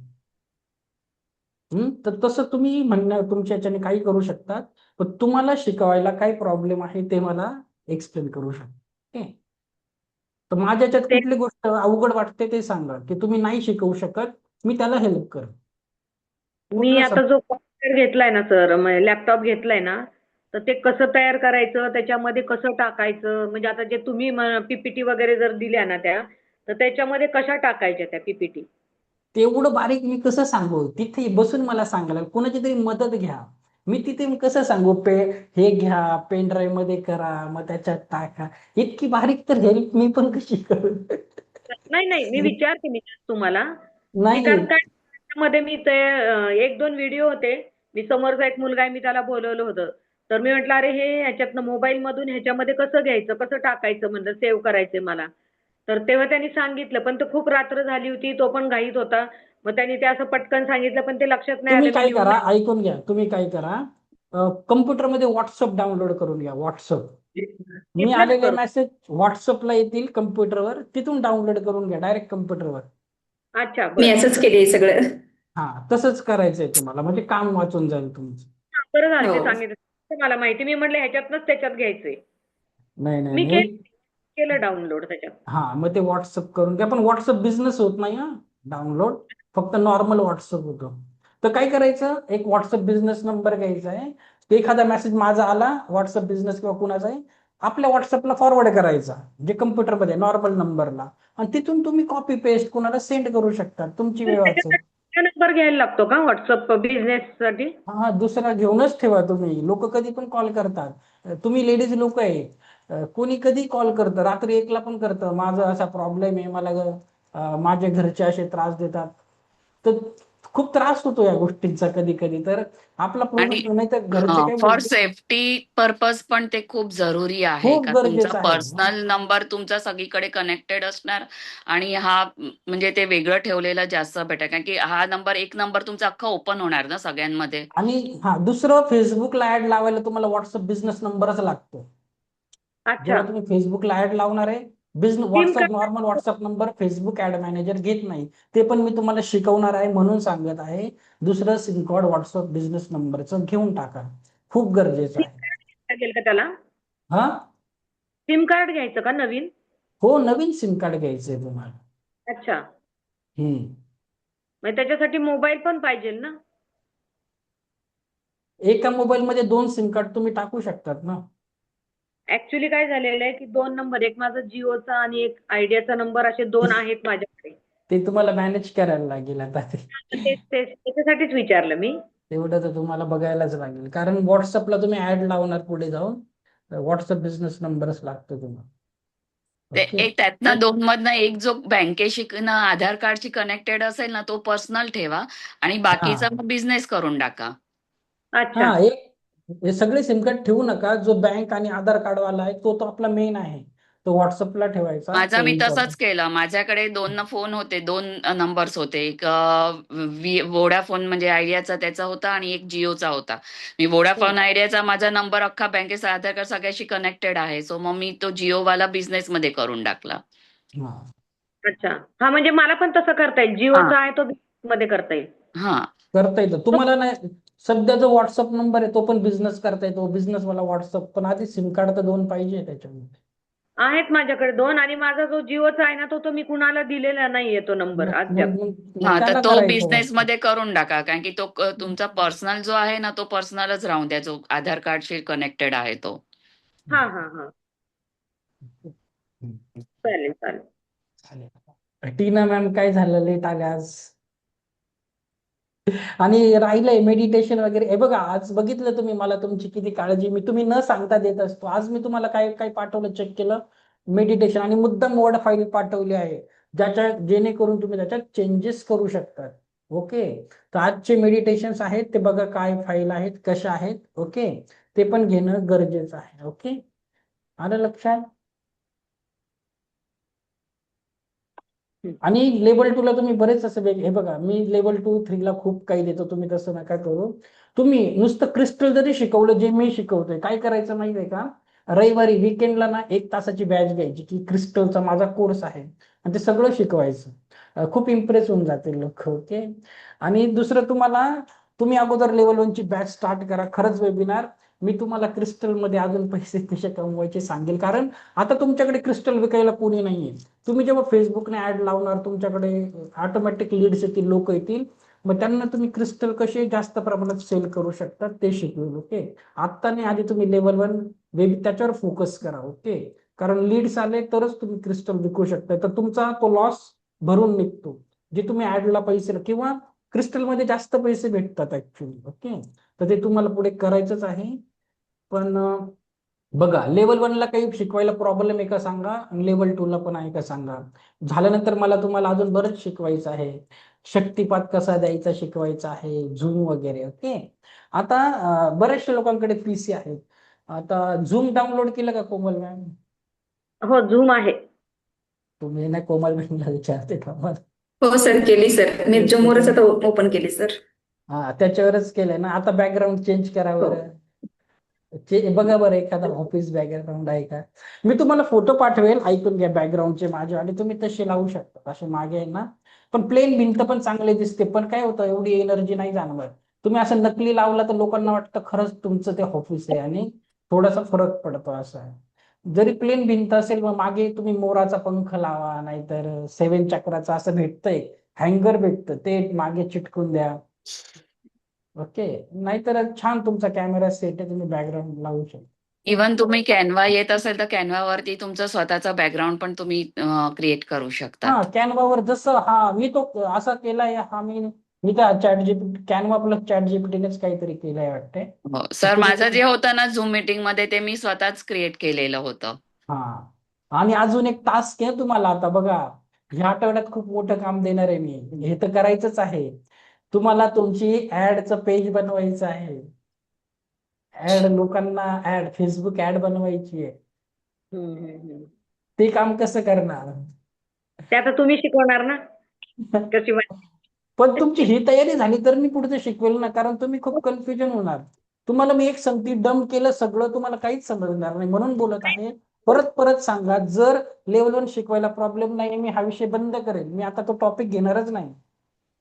तर तसं तुम्ही म्हणणं तुमच्या याच्याने काही करू शकतात, पण तुम्हाला शिकवायला काय प्रॉब्लेम आहे ते मला एक्सप्लेन करू शकता. ओके. तर माझ्या याच्यात ते कुठली गोष्ट अवघड वाटते ते सांगा, की तुम्ही नाही शिकवू शकत, मी त्याला हेल्प करेन. मी पूर्ण आता जो कॉम्प्युटर घेतलाय ना सर, लॅपटॉप घेतलाय ना, तर ते कसं तयार करायचं, त्याच्यामध्ये कसं टाकायचं, म्हणजे आता जे तुम्ही पीपीटी वगैरे जर दिल्या ना त्या, तर त्याच्यामध्ये कशा टाकायच्या त्या पीपीटी? तेवढं बारीक मी कसं सांगू, तिथे बसून मला सांगायला कोणाची तरी मदत घ्या. मी तिथे कसं सांगू, हे घ्या, पेन ड्राईव्ह मध्ये करा, मग त्याच्यात टाका. इतकी बारीक तर हेल्प मी पण कशी करू? नाही नाही, मी विचारते मी तुम्हाला, की नाही. कारण काय त्यामध्ये मी ते एक दोन व्हिडिओ होते. मी समोरचा एक मुलगा आहे, मी त्याला बोलवलं होतं. तर मी म्हटलं अरे हे ह्याच्यातनं मोबाईल मधून ह्याच्यामध्ये कसं घ्यायचं, कसं टाकायचं, म्हणलं सेव्ह करायचंय मला. तर तेव्हा त्यांनी सांगितलं, पण तो खूप रात्र झाली होती, तो पण घाईत होता. मग त्यांनी ते असं पटकन सांगितलं, पण ते लक्षात नाही तुम्ही आलं, मी काय लिहून करा, नाही. ऐकून घ्या, तुम्ही काय करा, कम्प्युटरमध्ये व्हॉट्सअप डाउनलोड करून घ्या. व्हॉट्सअप, मी घेतलं आलेले करून. मेसेज व्हॉट्सअपला येतील कम्प्युटरवर, तिथून डाउनलोड करून घ्या डायरेक्ट कम्प्युटरवर. अच्छा, मी बरं. असंच केले सगळं. हा, तसंच करायचंय तुम्हाला, म्हणजे काम वाचून जाईल तुमचं. बरं झालं हो. ते सांगितलं. ते मला माहिती, मी म्हटलं ह्याच्यातनंच त्याच्यात घ्यायचंय. नाही नाही मी नाही. केलं डाउनलोड त्याच्यात. हा, मग ते व्हॉट्सअप करून घ्या, पण व्हॉट्सअप बिझनेस होत नाही हा डाउनलोड, फक्त नॉर्मल व्हॉट्सअप होतं. तर काय करायचं, एक व्हॉट्सअप बिझनेस नंबर घ्यायचा आहे. एखादा मेसेज माझा आला व्हॉट्सअप बिझनेस किंवा कुणाचा आहे, आपल्या व्हॉट्सअपला फॉरवर्ड करायचा, जे कम्प्युटरमध्ये नॉर्मल नंबरला, आणि तिथून तुम्ही कॉपी पेस्ट कुणाला सेंड करू शकता, तुमची पण वेळ वाचेल. त्याच्यासाठी नंबर घ्यायला लागतो का व्हॉट्सअप बिझनेससाठी? हा, दुसरा घेऊनच ठेवा तुम्ही. लोक कधी पण कॉल करतात. तुम्ही लेडीज लोक आहे, कोणी कधी कॉल करतं, रात्री 1ला पण करतं, माझा असा प्रॉब्लेम आहे, मला माझे घरचे असे त्रास देतात. तर खूप त्रास होतो या गोष्टींचा कधी कधी. तर आपला आणि प्रोडक्ट नाही तर घरचे काय फॉर बोलतील, सेफ्टी पर्पज पण ते खूप जरुरी आहे खूप का तुमचा गरजेचं आहे. पर्सनल नंबर तुमचा सगळीकडे कनेक्टेड असणार आणि हा म्हणजे ते वेगळं ठेवलेलं जास्त बेटर, कारण की हा नंबर एक नंबर तुमचा अख्खा ओपन होणार ना सगळ्यांमध्ये. आणि हा, दुसरं, फेसबुकला ऍड लावायला तुम्हाला व्हॉट्सअप बिझनेस नंबरच लागतो. अच्छा. जेव्हा तुम्ही फेसबुकला ऍड लावणार आहे, business sim WhatsApp, normal card. WhatsApp number Facebook add manager घेत नाही. ते पण मी तुम्हाला शिकवणार आहे म्हणून सांगत आहे. दुसरं सिम कार्ड व्हॉट्सअप बिझनेस नंबरचं घेऊन टाका, खूप गरजेचं सिम आहे. कार्ड लागेल का त्याला? हा, सिम कार्ड घ्यायचं का नवीन? हो, नवीन सिम कार्ड घ्यायचंय तुम्हाला. अच्छा. हम्म. मग त्याच्यासाठी मोबाईल पण पाहिजे ना? एका मोबाईल मध्ये 2 सिम कार्ड तुम्ही टाकू शकतात ना. ऍक्च्युली काय झालेलं आहे, की दोन नंबर, एक माझा जिओचा आणि एक आयडियाचा नंबर, असे दोन आहेत माझ्याकडे. ते तुम्हाला मॅनेज करायला लागेल आता ते. तेच तेच त्याच्यासाठीच विचारलं मी. तेवढं तर तुम्हाला बघायलाच लागेल, कारण व्हॉट्सअपला तुम्ही ऍड लावणार पुढे जाऊन, व्हॉट्सअप बिझनेस नंबरच लागतो तुम्हाला. ते ओके. एक त्यातनं दोन मधनं एक जो बँकेशी आधार कार्डशी कनेक्टेड असेल ना तो पर्सनल ठेवा आणि हा बाकीचा मग बिझनेस करून टाका. अच्छा. हा, हे सगळे सिम कार्ड ठेवू नका. जो बँक आणि आधार कार्ड वाला आहे तो आपला मेन आहे, तो व्हॉट्सअपला ठेवायचा, माझा तो मी तसंच इम्पॉर्टंट. केलं. माझ्याकडे दोन फोन होते, दोन नंबर्स होते. एक वोडाफोन म्हणजे आयडियाचा त्याचा होता आणि एक जिओचा होता. मी वोडाफोन आयडियाचा माझा नंबर अख्खा बँकेचा आधार कार्ड सगळ्याशी कनेक्टेड आहे. सो मग मी तो जिओवाला बिझनेसमध्ये करून टाकला. हा, अच्छा. हा, म्हणजे मला पण तसं करता येईल. हा जिओचा आहे तो business मध्ये करता येईल. हा. करता येतं तुम्हाला. नाही, सध्या जो व्हॉट्सअप नंबर आहे तो पण बिझनेस करता येतो, बिझनेस वाला व्हॉट्सअप, पण आधी सिम कार्ड तर 2 पाहिजे त्याच्यामध्ये. आहेत माझ्याकडे दोन, आणि माझा जो जिओचा आहे ना तो मी कुणाला दिलेला नाहीये तो नंबर मग अद्याप. मग मग हा, मग तर त्याला तो करायचं बिझनेस व्हॉट्सअप. मध्ये करून टाका, कारण की तो तुमचा पर्सनल जो आहे ना तो पर्सनलच राहून द्या, जो आधार कार्डशी कनेक्टेड आहे तो. हा हा हा. चालेल चालेल. चालेल. टीना मॅम, काय झालं, लेट आले आज. आणि राहिलंय मेडिटेशन वगैरे. हे बघा, आज बघितलं तुम्ही मला तुमची किती काळजी मी तुम्ही न सांगता देत असतो. आज मी तुम्हाला काय काय पाठवलं, चेक केलं, मेडिटेशन, आणि मुद्दाम वर्ड फाईल पाठवली आहे, जेणेकरून तुम्ही त्याच्यात चेंजेस करू शकतात. ओके. तर आजचे मेडिटेशन्स आहेत ते बघा, काय फाईल आहेत, कशा आहेत. ओके, ते पण घेणं गरजेचं आहे. ओके, आलं लक्षात. हं. आणि लेवल 2 ला तुम्ही बरेच असं हे बघा, मी लेवल 2 3 ला खूप काही देतो, तुम्ही तसं नका करू. तुम्ही नुसतं क्रिस्टल जरी शिकवलं, जे मी शिकवतोय, काय करायचं माहिती आहे का, रविवारी विकेंडला ना 1 तासाची बॅच घ्यायची, की क्रिस्टलचा माझा कोर्स आहे, आणि ते सगळं शिकवायचं. खूप इम्प्रेस होऊन जाते लोक. ओके. आणि दुसरं, तुम्हाला तुम्ही अगोदर लेवल 1 ची बॅच स्टार्ट करा. खरंच वेबिनार मी तुम्हाला क्रिस्टलमध्ये अजून पैसे कसे कमवायचे सांगेल, कारण आता तुमच्याकडे क्रिस्टल विकायला कोणी नाहीये. तुम्ही जेव्हा फेसबुकने ऍड लावणार तुमच्याकडे ऑटोमॅटिक लीड्स येतील, लोक येतील, मग त्यांना तुम्ही क्रिस्टल कसे जास्त प्रमाणात सेल करू शकता ते शिकवेल. ओके, आता नाही, आधी तुम्ही लेवल 1 वेब त्याच्यावर फोकस करा. ओके, कारण लीड्स आले तरच तुम्ही क्रिस्टल विकू शकता, तर तुमचा तो लॉस भरून निघतो. जे तुम्ही ऍडला पैसे किंवा क्रिस्टलमध्ये जास्त पैसे भेटतात ऍक्च्युली. ओके, तर ते तुम्हाला पुढे करायचंच आहे. पण बघा, लेवल 1 ला काही शिकवायला प्रॉब्लेम आहे का सांगा, आणि लेवल 2 ला पण आहे का सांगा. झाल्यानंतर मला तुम्हाला अजून बरंच शिकवायचं आहे. शक्तिपात कसा द्यायचा शिकवायचा आहे, झूम वगैरे. ओके, आता बऱ्याचशा लोकांकडे पीसी आहेत. आता झूम डाउनलोड केलं का कोमल मॅम? हो, झूम आहे. तुम्ही ना कोमल मॅमला विचारते का मला? हो सर, केली सर. मी जमोरच आता ओपन केली सर. हा, त्याच्यावरच केलंय ना. आता बॅकग्राऊंड चेंज करा हो. बरं. बघा बरं, एखादा ऑफिस बॅकग्राऊंड आहे का. मी तुम्हाला फोटो पाठवेल, ऐकून घ्या बॅकग्राऊंडचे माझे, आणि तुम्ही तसे लावू शकता. असे मागे आहे ना, पण प्लेन भिंत पण चांगले दिसते, पण काय होतं, एवढी एनर्जी नाही जाणवत. तुम्ही असं नकली लावला तर लोकांना वाटतं खरंच तुमचं ते ऑफिस आहे, आणि थोडासा फरक पडतो असा आहे. जरी प्लेन भिंत असेल, मग मागे तुम्ही मोराचा पंख लावा, नाहीतर 7 चक्राचा असं भेटतंय, हँगर भेटतं, ते मागे चिटकून द्या. ओके, नाहीतर छान तुमचा कॅमेरा सेट आहे, तुम्ही बॅकग्राऊंड लावू शकता. इव्हन तुम्ही कॅनवा येत असेल तर कॅनवावरती तुमचं स्वतःचा बॅकग्राऊंड पण तुम्ही क्रिएट करू हा, शकतात. कॅनवावर जसं, हा मी तो असा केलाय. हा, मी त्या chat GPT, Canva plus chat जीपीटीनेच काहीतरी केलंय वाटते. हो सर, माझं जे होतं ना झूम मीटिंग मध्ये ते मी स्वतःच क्रिएट केलेलं होतं. हा, आणि अजून एक टास्क आहे तुम्हाला. आता बघा, ह्या आठवड्यात खूप मोठं काम देणार आहे मी, हे तर करायचंच आहे. तुम्हाला तुमची ऍडचं पेज बनवायचं आहे. ऍड लोकांना, ऍड फेसबुक ऍड बनवायची आहे. हम्म, हम्म, हम्म. ते काम कसं करणार? ते आता तुम्ही शिकवणार ना कशी पण तुमची ही तयारी झाली तर मी पुढे शिकवेल ना, कारण तुम्ही खूप कन्फ्युजन होणार. तुम्हाला मी एक संगती डम केलं सगळं, तुम्हाला काहीच समजणार नाही, म्हणून बोलत आहे. परत परत सांगा, जर लेवल 1 शिकवायला प्रॉब्लेम नाही, मी हा विषय बंद करेल, मी आता तो टॉपिक घेणारच नाही.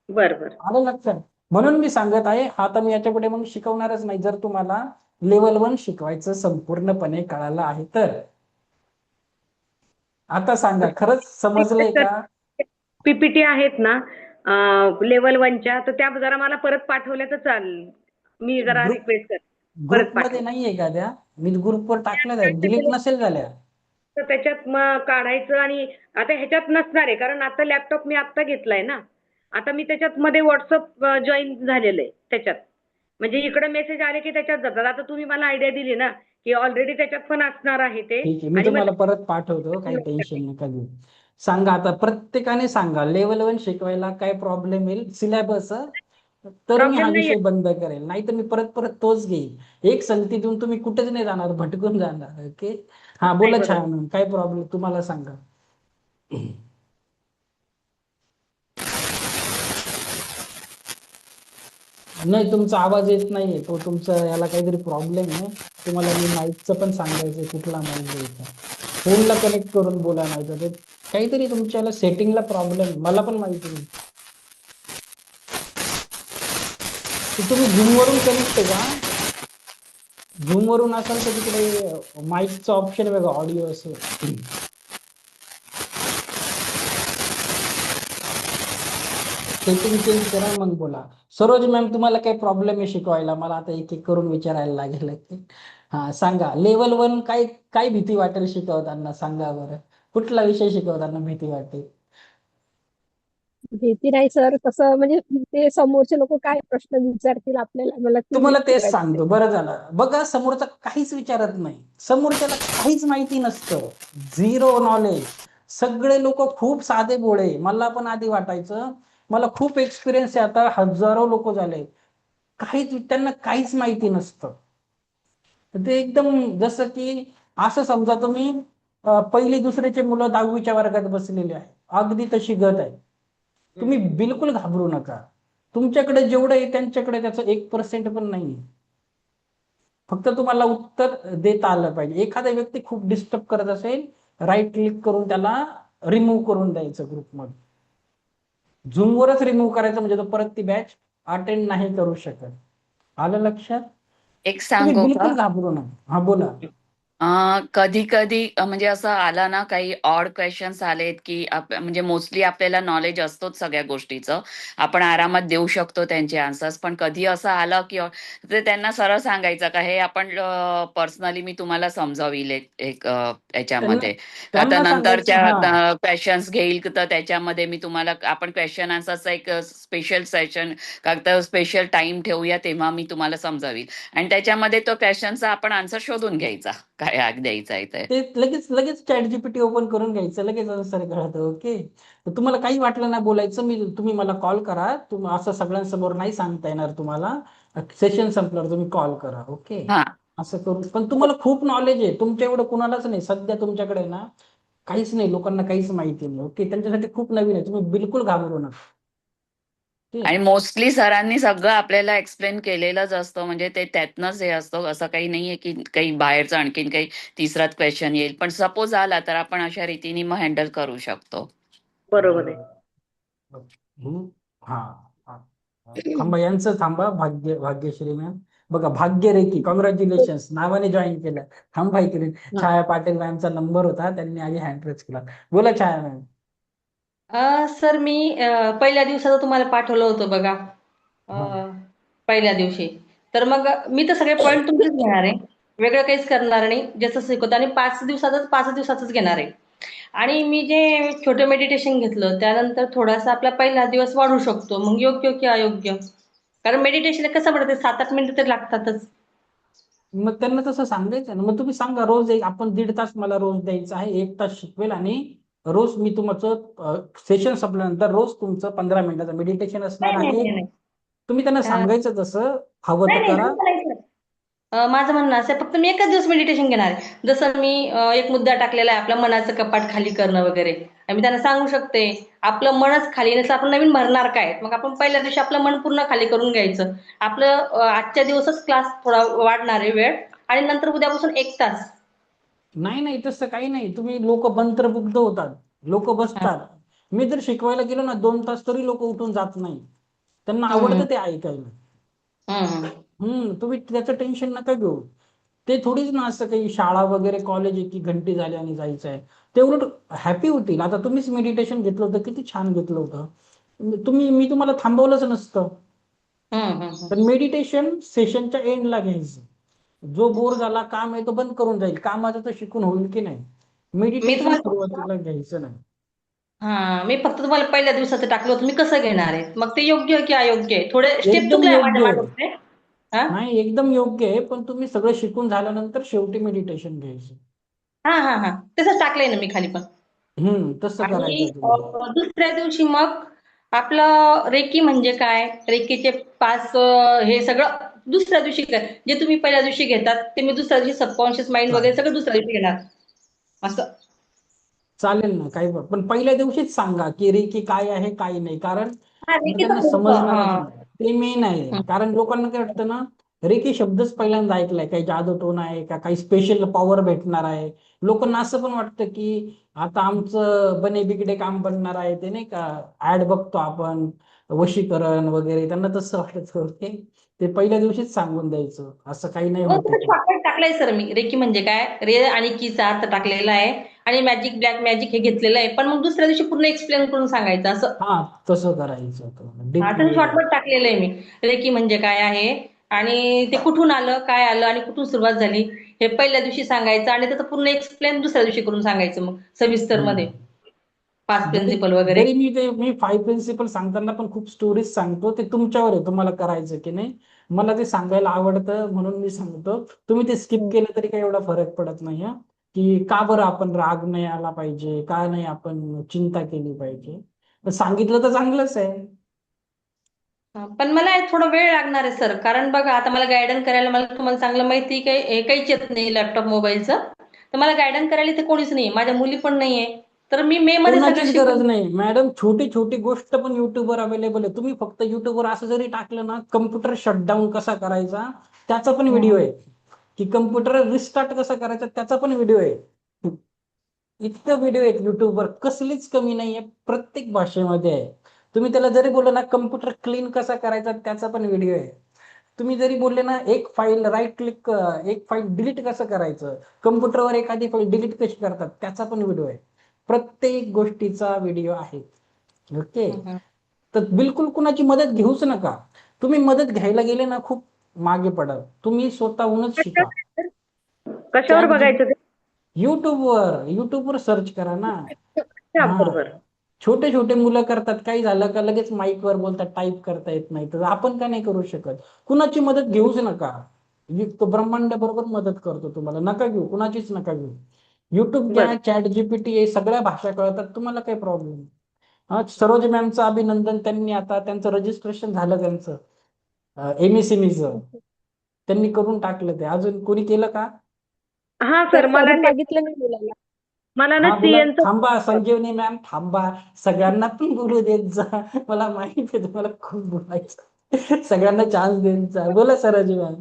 बरं. आलं लक्षात? म्हणून मी सांगत आहे, आता मी याच्या पुढे मग शिकवणारच नाही, जर तुम्हाला लेवल 1 शिकवायचं संपूर्णपणे कळालं आहे तर. आता सांगा, खरंच समजलंय का? पीपीटी आहेत ना लेवल 1च्या, तर त्या जरा मला परत पाठवल्या तर चालेल. मी जरा ग्रुप रिक्वेस्ट करते परत ग्रुपमध्ये पाठव. नाहीये का त्या? मी ग्रुपवर टाकल्या त्या, डिलीट नसेल झाल्या. तर त्याच्यात मग काढायचं, आणि आता ह्याच्यात नसणार आहे, कारण आता लॅपटॉप मी आता घेतलाय ना. आता मी त्याच्यात मध्ये व्हॉट्सअप जॉईन झालेलं आहे त्याच्यात. म्हणजे इकडे मेसेज आले की त्याच्यात जातात. आता तुम्ही मला आयडिया दिली ना की ऑलरेडी त्याच्यात पण असणार आहे ते, ठीक आहे, मी आणि तुम्हाला मग परत पाठवतो, काही टेन्शन नका घेऊ. सांगा आता, प्रत्येकाने सांगा, लेवल 1 शिकवायला काय प्रॉब्लेम येईल सिलेबस, तर मी हा प्रॉब्लेम नाही विषय बंद करेल. नाही तर मी परत परत तोच घेईल. एक संगती देऊन तुम्ही कुठेच नाही जाणार, भटकून जाणार. ओके, हा बोला. बरोबर. छान, काय प्रॉब्लेम तुम्हाला सांगा. नाही, तुमचा आवाज येत नाहीये, तो तुमचा याला काहीतरी प्रॉब्लेम आहे. तुम्हाला मी माईकचं पण सांगायचंय, कुठला माईक घ्यायचा. फोनला कनेक्ट करून बोला, नाही तर काहीतरी तुमच्याला सेटिंगला प्रॉब्लेम, मला पण माहिती नाही. तुम्ही झूम वरून कनेक्ट आहे का? झूम वरून असाल तर तिकडे माईकचं ऑप्शन बघा, ऑडिओ असेल. सेटिंग चेंज करा, मग बोला. सरोज मॅम, तुम्हाला काही प्रॉब्लेम आहे शिकवायला? मला आता एक एक करून विचारायला लागेल. हा, सांगा, लेवल 1 काय काय भीती वाटेल शिकवताना, सांगा बरं. कुठला विषय शिकवताना भीती वाटेल? भीती नाही सर, कसं म्हणजे ते समोरचे लोक काय प्रश्न विचारतील आपल्याला, मला ती तुम्हाला भीती तेच वाटते. सांगतो, बरं झालं. बघा, समोरचा काहीच विचारत नाही, समोरच्याला काहीच माहिती नसतं, झिरो नॉलेज. सगळे लोक खूप साधे भोळे. मला पण आधी वाटायचं, मला खूप एक्सपिरियन्स आहे आता, हजारो लोक झाले, त्यांना काहीच माहिती नसतं. ते एकदम जसं की, असं समजा तुम्ही पहिली दुसरीचे मुलं 10वीच्या वर्गात बसलेले आहे, अगदी तशी गत आहे. तुम्ही बिलकुल घाबरू नका. तुमच्याकडे जेवढं आहे त्यांच्याकडे त्याचं 1% पण नाही. फक्त तुम्हाला उत्तर देता आलं पाहिजे. एखादा व्यक्ती खूप डिस्टर्ब करत असेल, राईट क्लिक करून त्याला रिमूव्ह करून द्यायचं ग्रुपमध्ये. झूमवरच रिमूव्ह करायचं, म्हणजे तो परत ती बॅच अटेंड नाही करू शकत. आलं लक्षात? एक तुम्ही सांगू का? बिलकुल घाबरू नका. हा बोला. कधी कधी म्हणजे असं आला ना, काही ऑड क्वेश्चन्स आलेत की म्हणजे मोस्टली आपल्याला नॉलेज असतोच सगळ्या गोष्टीचं, आपण आरामात देऊ शकतो त्यांचे आन्सर्स. पण कधी असं आलं की ते त्यांना सरळ सांगायचं का हे आपण पर्सनली मी तुम्हाला समजावील एक त्यांना याच्यामध्ये. आता त्यांना सांगायचं हा नंतरच्या क्वेश्चन्स घेईल तर त्याच्यामध्ये मी तुम्हाला आपण क्वेश्चन आन्सरचा एक स्पेशल सेशन का स्पेशल टाइम ठेवूया, तेव्हा मी तुम्हाला समजावील आणि त्याच्यामध्ये तो क्वेश्चनचा आपण आन्सर शोधून घ्यायचा काय द्यायचा आहे ते. ते लगेच लगेच चॅट जीपीटी ओपन करून घ्यायचं, लगेच आन्सर कळतं. ओके, तर तुम्हाला काही वाटलं ना बोलायचं, तुम्ही मला कॉल करा. असं सगळ्यांसमोर नाही सांगता येणार तुम्हाला. सेशन संपल्यावर तुम्ही कॉल करा. ओके, हा. असं करू. पण तुम्हाला खूप नॉलेज आहे, तुमच्या एवढं कुणालाच नाही सध्या तुमच्याकडे ना. काहीच नाही, लोकांना काहीच माहिती नाही. ओके, त्यांच्यासाठी खूप नवीन आहे, तुम्ही बिलकुल घाबरू नका. आणि मोस्टली सरांनी सगळं आपल्याला एक्सप्लेन केलेलंच असतं, म्हणजे ते त्यातनंच हे असतं. असं काही नाहीये की काही बाहेरचं आणखीन काही तिसराच क्वेश्चन येईल, पण सपोज आला तर आपण अशा रीतीने मग हँडल करू शकतो. बरोबर आहे. हम्म, हा हा. थांबा, यांचं थांबा. भाग्यश्री मॅम बघा, भाग्यरेखी कॉंग्रॅच्युलेशन्स, नावाने जॉईन केलं. थांबा इकडे. छाया पाटील मॅमचा नंबर होता, त्यांनी आधी हँड रेज केला. बोला छाया मॅम. सर मी पहिल्या दिवसाचं तुम्हाला पाठवलं होतं बघा, हा. पहिल्या दिवशी. तर मग मी तर सगळे पॉईंट तुमचेच घेणार आहे, वेगळं काहीच करणार नाही. जसं शिकवतं आणि 5 दिवसाचंच घेणार आहे. आणि मी जे छोटं मेडिटेशन घेतलं त्यानंतर थोडासा आपला पहिला दिवस वाढू शकतो, मग योग्य की अयोग्य? कारण मेडिटेशन कसं पडतं, 7-8 मिनिटं तर लागतातच. मग त्यांना तसं सांगायचं ना. मग तुम्ही सांगा रोज आपण 1.5 तास मला रोज द्यायचा आहे, 1 तास शिकवेल आणि रोज मी तुमचं सेशन संपल्यानंतर रोज तुमचं 15 मिनिटाचं मेडिटेशन असणार नाही नाही आहे. नाही नाही. तुम्ही त्यांना अं, सांगायचं तसं, हवं नाही तर नाही करा. तसं नाही सर. माझं म्हणणं असं आहे, फक्त मी एकच दिवस मेडिटेशन घेणार आहे. जसं मी एक मुद्दा टाकलेला आहे, आपलं मनाचं कपाट खाली करणं वगैरे. आणि मी त्यांना सांगू शकते, आपलं मनच खाली नसलं आपण नवीन भरणार काय? मग आपण पहिल्या दिवशी आपलं मन पूर्ण खाली करून घ्यायचं. आपलं आजच्या दिवसच क्लास थोडा वाढणार आहे वेळ, आणि नंतर उद्यापासून 1 तास. नाही नाही, तसं काही नाही. तुम्ही लोक मंत्रमुग्ध होतात, लोक हां. बसतात. मी जर शिकवायला गेलो ना 2 तास, तरी लोक उठून जात नाही. त्यांना हं, हं. आवडतं ते ऐकायला. हं, हं. तुम्ही त्याचं टेन्शन नका घेऊ. ते थोडीच ना असं काही शाळा वगैरे कॉलेज आहे की घंटी झाली आणि जायचं आहे. ते उलट हॅपी होतील. आता तुम्हीच मेडिटेशन घेतलं होतं, किती छान घेतलं होतं. मी तुम्हाला थांबवलंच नसतं. हं, हं, हं. पण मेडिटेशन सेशनच्या एंडला घ्यायचं. जो बोर झाला, काम आहे तो बंद करून जाईल. कामाचं तर शिकून होईल की नाही. मी मेडिटेशन तुम्हाला सुरुवातीला घ्यायचं नाही. मी फक्त तुम्हाला पहिल्या दिवसाचं टाकलं होतं, मी कसं घेणार आहे? मग ते योग्य की अयोग्य आहे? थोडे स्टेप एकदम चुकल्या माझ्या योग्य आहे. मागे. हां? नाही, एकदम योग्य आहे. पण तुम्ही सगळं शिकून झाल्यानंतर शेवटी मेडिटेशन घ्यायचं. हां, हां, हां. तसंच टाकलंय ना मी खाली पण. तसं आणि करायचं तुम्ही. दुसऱ्या दिवशी मग आपलं रेकी म्हणजे काय? रेकीचे 5 हे सगळं दुसऱ्या दिवशी काय? जे तुम्ही पहिल्या दिवशी घेतात, ते मी दुसऱ्या दिवशी सबकॉन्शियस माइंड वगैरे चालेल सगळं दुसऱ्या दिवशी घेणार. असं. चालेल ना, काही पण पहिल्या दिवशीच सांगा की रेकी काय आहे काय नाही. कारण हां, नंतर रेकीचं त्यांना थोडंसं समजणारच हां. नाही. ते मेन आहे. हं. कारण लोकांना काय वाटतं ना, रेकी शब्दच पहिल्यांदा ऐकलाय, काही जादूटोना आहे का, काही स्पेशल पॉवर भेटणार आहे. लोकांना असं पण वाटतं की आता आमचं बने बिगडे काम बनणार आहे. ते नाही का ऍड बघतो आपण, वशीकरण वगैरे, त्यांना तसं वाटत होते. ते पहिल्या दिवशीच सांगून द्यायचं, असं काही नाही हो, होते तसं ते. शॉर्टकट टाकलंय सर मी. रेकी म्हणजे काय? रे आणि कीचा अर्थ टाकलेला आहे, आणि मॅजिक, ब्लॅक मॅजिक हे घेतलेलं आहे. पण मग दुसऱ्या दिवशी पूर्ण एक्सप्लेन करून सांगायचं असं. हा, तसं करायचं होतं तसं डीपली. शॉर्टकट टाकलेलं आहे मी. रेकी म्हणजे काय आहे, आणि ते कुठून आलं, काय आलं आणि कुठून सुरुवात झाली, हे पहिल्या दिवशी सांगायचं, आणि त्याचं पूर्ण एक्सप्लेन दुसऱ्या दिवशी करून सांगायचं मग सविस्तरमध्ये. 5 जरी प्रिन्सिपल वगैरे. जरी मी 5 प्रिन्सिपल सांगताना पण खूप स्टोरीज सांगतो. ते तुमच्यावर आहे, तुम्हाला करायचं की नाही. मला ते सांगायला आवडतं म्हणून मी सांगतो. तुम्ही ते स्किप हं. केलं तरी काही एवढा फरक पडत नाही. की का बरं आपण राग नाही आला पाहिजे, का नाही आपण चिंता केली पाहिजे. तर सांगितलं तर चांगलंच आहे. पण मला थोडा वेळ लागणार आहे सर, कारण बघा आता मला गायडन करायला, मला तुम्हाला चांगलं माहिती काही हे काहीच येत नाही लॅपटॉप मोबाईलचं. तर मला गायडन करायला इथे कोणीच नाही, माझ्या मुली पण नाहीये. तर मी मे मध्ये सगळं कोणाचीच गरज शिकून. नाही मॅडम. छोटी छोटी गोष्ट पण युट्यूबवर अवेलेबल आहे. तुम्ही फक्त युट्यूबवर असं जरी टाकलं ना, कम्प्युटर शटडाऊन कसा करायचा त्याचा पण व्हिडिओ आहे. की कम्प्युटर रिस्टार्ट कसा करायचा त्याचा पण व्हिडिओ आहे. इतकं व्हिडिओ आहेत युट्यूबवर, कसलीच कमी नाहीये. प्रत्येक भाषेमध्ये आहे. तुम्ही त्याला जरी बोललं ना कम्प्युटर क्लीन कसा करायचा त्याचा पण व्हिडिओ आहे. तुम्ही जरी बोलले ना एक फाईल राईट क्लिक एक फाईल डिलीट कसं करायचं, कम्प्युटरवर एखादी फाईल डिलीट कशी करतात त्याचा पण व्हिडिओ आहे. प्रत्येक गोष्टीचा व्हिडिओ आहे. ओके. तर बिलकुल कुणाची मदत घेऊच नका. तुम्ही मदत घ्यायला गेले ना खूप मागे पडाल. तुम्ही स्वतःहूनच शिका. कशावर बघायचं ते? युट्यूबवर सर्च करा ना. अच्छा, हा, बरोबर. छोटे छोटे मुलं करतात, काही झालं का लगेच माईकवर बोलतात, टाईप करता येत नाही, तर आपण का नाही करू शकत? कुणाची मदत घेऊच नका. तो ब्रह्मांड बरोबर मदत करतो तुम्हाला. नका घेऊ, कुणाचीच नका घेऊ. युट्यूब घ्या, बरं. चॅट जीपीटी हे सगळ्या भाषा कळतात, तुम्हाला काही प्रॉब्लेम. हा, सरोज मॅमचं अभिनंदन, त्यांनी आता त्यांचं रजिस्ट्रेशन झालं त्यांचं एमएसएमईचं, त्यांनी करून टाकलं ते. अजून कोणी केलं का? हा ते सर, करून मागितलं नाही मुलाला. मला ना हा बोला. सीएनचं थांबा संजीवनी मॅम, थांबा. सगळ्यांना पण बोलू देत जा. मला माहिती आहे तुम्हाला खूप बोलायचं. सगळ्यांना चान्स देत जा. बोला सरोज मॅम.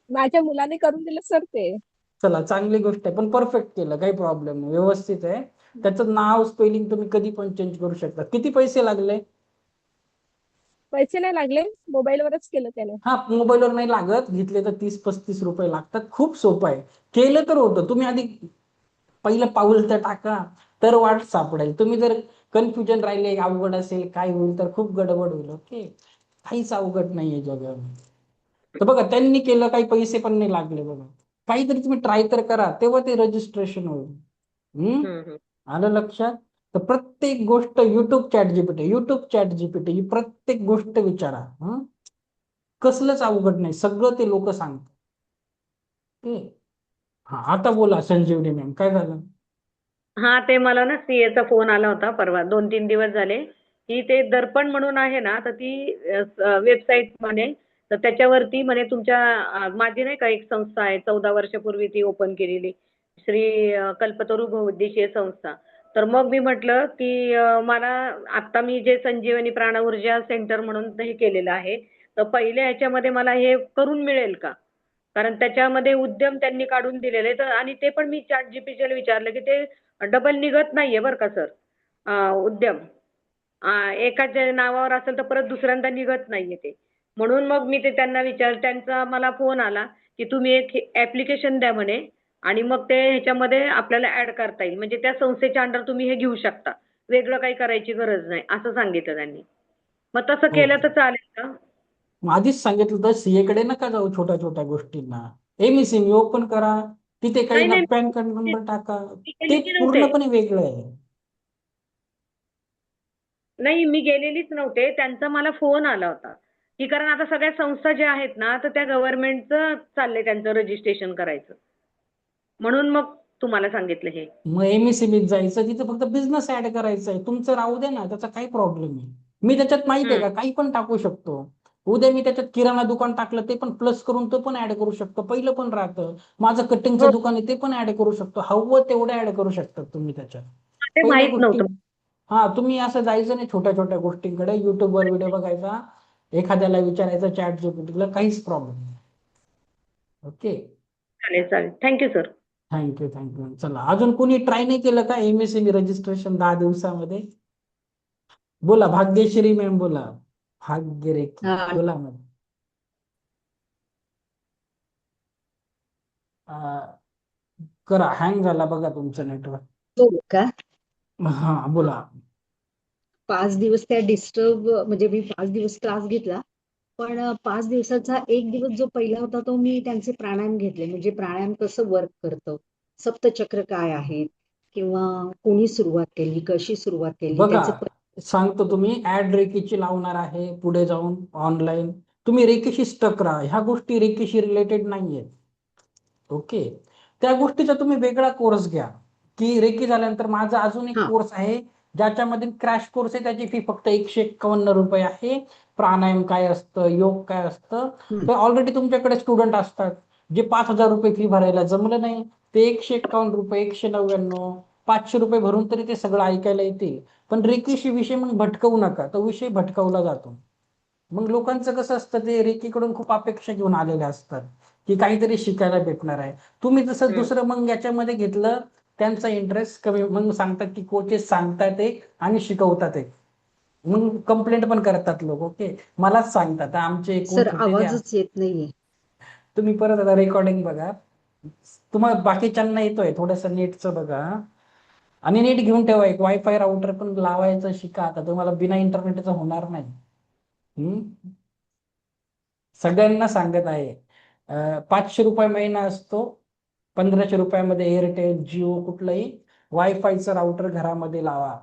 माझ्या मुलाने करून दिलं सर ते. चला, चांगली गोष्ट आहे, पण परफेक्ट केलं, काही प्रॉब्लेम नाही, व्यवस्थित आहे. त्याचं नाव स्पेलिंग तुम्ही कधी पण चेंज करू शकता. किती पैसे लागले? पैसे नाही लागले, मोबाईलवरच केलं त्याने. हा, मोबाईलवर नाही लागत, घेतले तर 30-35 रुपये लागतात. खूप सोपं आहे. केलं तर होतं. तुम्ही आधी पहिलं पाऊल तर टाका, तर वाट सापडेल. तुम्ही जर कन्फ्युजन राहिले, अवघड असेल, काय होईल, तर खूप गडबड होईल. ओके. काहीच अवघड नाहीये जगामध्ये. तर बघा, त्यांनी केलं, काही पैसे पण नाही लागले. बघा, काहीतरी तुम्ही ट्राय तर करा, तेव्हा ते रजिस्ट्रेशन होईल. हम्म. आलं लक्षात? तर प्रत्येक गोष्ट युट्यूब चॅट जीपीटी ही प्रत्येक गोष्ट विचारा. कसलंच अवघड नाही, सगळं ते लोक सांगतात. हा, आता बोला संजीवनी मॅम, काय झालं? हा, ते मला ना सीएचा फोन आला होता परवा, 2-3 दिवस झाले, की ते दर्पण म्हणून आहे ना, तर ती वेबसाईट म्हणे, तर त्याच्यावरती म्हणे तुमच्या माझी नाही का एक संस्था आहे, 14 वर्षापूर्वी ती ओपन केलेली, श्री कल्पतरू बहुउद्देशीय संस्था. तर मग मी म्हटलं की मला आता मी जे संजीवनी प्राण ऊर्जा सेंटर म्हणून हे केलेलं आहे, तर पहिल्या ह्याच्यामध्ये मला हे करून मिळेल का? कारण त्याच्यामध्ये उद्यम त्यांनी काढून दिलेले, तर आणि ते पण मी चॅट जीपीटीला विचारलं की ते डबल निघत नाहीये बरं का सर. उद्यम एकाच्या नावावर असेल तर परत दुसऱ्यांदा निघत नाहीये ते. म्हणून मग मी ते त्यांना त्यांचा मला फोन आला की तुम्ही एक ऍप्लिकेशन द्या म्हणे, आणि मग ते ह्याच्यामध्ये आपल्याला ऍड करता येईल, म्हणजे त्या संस्थेच्या अंडर तुम्ही हे घेऊ शकता, वेगळं काही करायची गरज नाही, असं सांगितलं त्यांनी. मग तसं केलं तर ओके. चालेल का? मग आधीच सांगितलं तर सीए कडे नका जाऊ छोट्या छोट्या गोष्टींना. एमएसएमई ओपन करा, तिथे काही नाही ना नाही, पॅन कार्ड नंबर टाका. मी ते गेलेली नव्हते. पूर्णपणे वेगळं आहे. नाही, मी गेलेलीच नव्हते. त्यांचा मला फोन आला होता, की कारण आता सगळ्या संस्था ज्या आहेत ना, तर त्या गव्हर्नमेंटचं चाललंय त्यांचं रजिस्ट्रेशन करायचं. म्हणून मग तुम्हाला सांगितलं हे. मग एमएसएमईत जायचं, तिथे फक्त बिझनेस ऍड करायचा आहे. तुमचं राहू दे ना, त्याचा काही प्रॉब्लेम आहे. मी त्याच्यात माहिती आहे हं. का, काही पण टाकू शकतो. उद्या मी त्याच्यात किराणा दुकान टाकलं, ते पण प्लस करून तो पण ऍड करू शकतो. पहिलं पण राहतं. माझं कटिंगचं हो, दुकान आहे, ते पण ऍड करू शकतो. हवं तेवढं ऍड करू शकतात तुम्ही त्याच्यात. ते पहिल्या माहित गोष्टी. नव्हतं. हा, तुम्ही असं जायचं नाही छोट्या छोट्या गोष्टींकडे. युट्यूबवर व्हिडिओ बघायचा, एखाद्याला विचारायचं, चॅट जीपीटीला, काहीच प्रॉब्लेम नाही. ओके. चालेल, चालेल. Thank you sir. थँक्यू. चला, अजून कोणी ट्राय नाही केलं का एमएसएमई रजिस्ट्रेशन 10 दिवसामध्ये? बोला भाग्यश्री मॅम, बोला. भाग्यरेखी, हा, बोला मॅम. अं, करा, हँग झाला बघा तुमचं नेटवर्क. हो का? हा, बोला. 5 दिवस त्या डिस्टर्ब म्हणजे मी 5 दिवस क्लास घेतला, पण 5 दिवसाचा एक दिवस जो पहिला होता तो मी त्यांचे प्राणायाम घेतले. म्हणजे प्राणायाम कसं वर्क करतं, सप्तचक्र काय आहेत, किंवा कोणी सुरुवात केली, कशी सुरुवात केली, बघा, त्याचे सांगतो, तुम्ही ऍड रेकीची लावणार आहे पुढे जाऊन ऑनलाईन, तुम्ही रेकीशी स्टक राहा. ह्या गोष्टी रेकीशी रिलेटेड नाहीयेत. ओके. त्या गोष्टीचा तुम्ही वेगळा कोर्स घ्या, की रेकी झाल्यानंतर माझा अजून एक हा कोर्स आहे, ज्याच्यामध्ये क्रॅश कोर्स आहे. त्याची फी फक्त 151 रुपये आहे. प्राणायाम काय असतं, योग काय असतं, हम्म. तर ऑलरेडी तुमच्याकडे स्टुडंट असतात. जे 5,000 रुपये फी भरायला जमलं नाही, ते 151 रुपये, 199, 500 रुपये भरून तरी ते सगळं ऐकायला येतील. पण रेकीशी विषय मग भटकवू नका, तो विषय भटकवला जातो. मग लोकांचं कसं असतं, ते रेकीकडून खूप अपेक्षा घेऊन आलेले असतात, की काहीतरी शिकायला भेटणार आहे. तुम्ही जसं हं. दुसरं मग याच्यामध्ये घेतलं, त्यांचा इंटरेस्ट कमी, मग सांगतात की कोचेस सांगतात एक आणि शिकवतात एक. मग कंप्लेंट पण करतात लोक. ओके, मलाच सांगतात. आमचे कोण सर होते ते, आवाजच येत नाहीये. तुम्ही परत आता रेकॉर्डिंग बघा. तुम्हाला बाकीच्यांना येतोय, थोडस नेटचं बघा. आणि नीट घेऊन ठेवा, एक वायफाय राउटर पण लावायचं शिका. आता तुम्हाला बिना इंटरनेटचं होणार नाही. सगळ्यांना सांगत आहे. 500 रुपये महिना असतो. 1500 रुपयामध्ये एअरटेल, जिओ कुठलंही वायफायचं राउटर घरामध्ये लावा.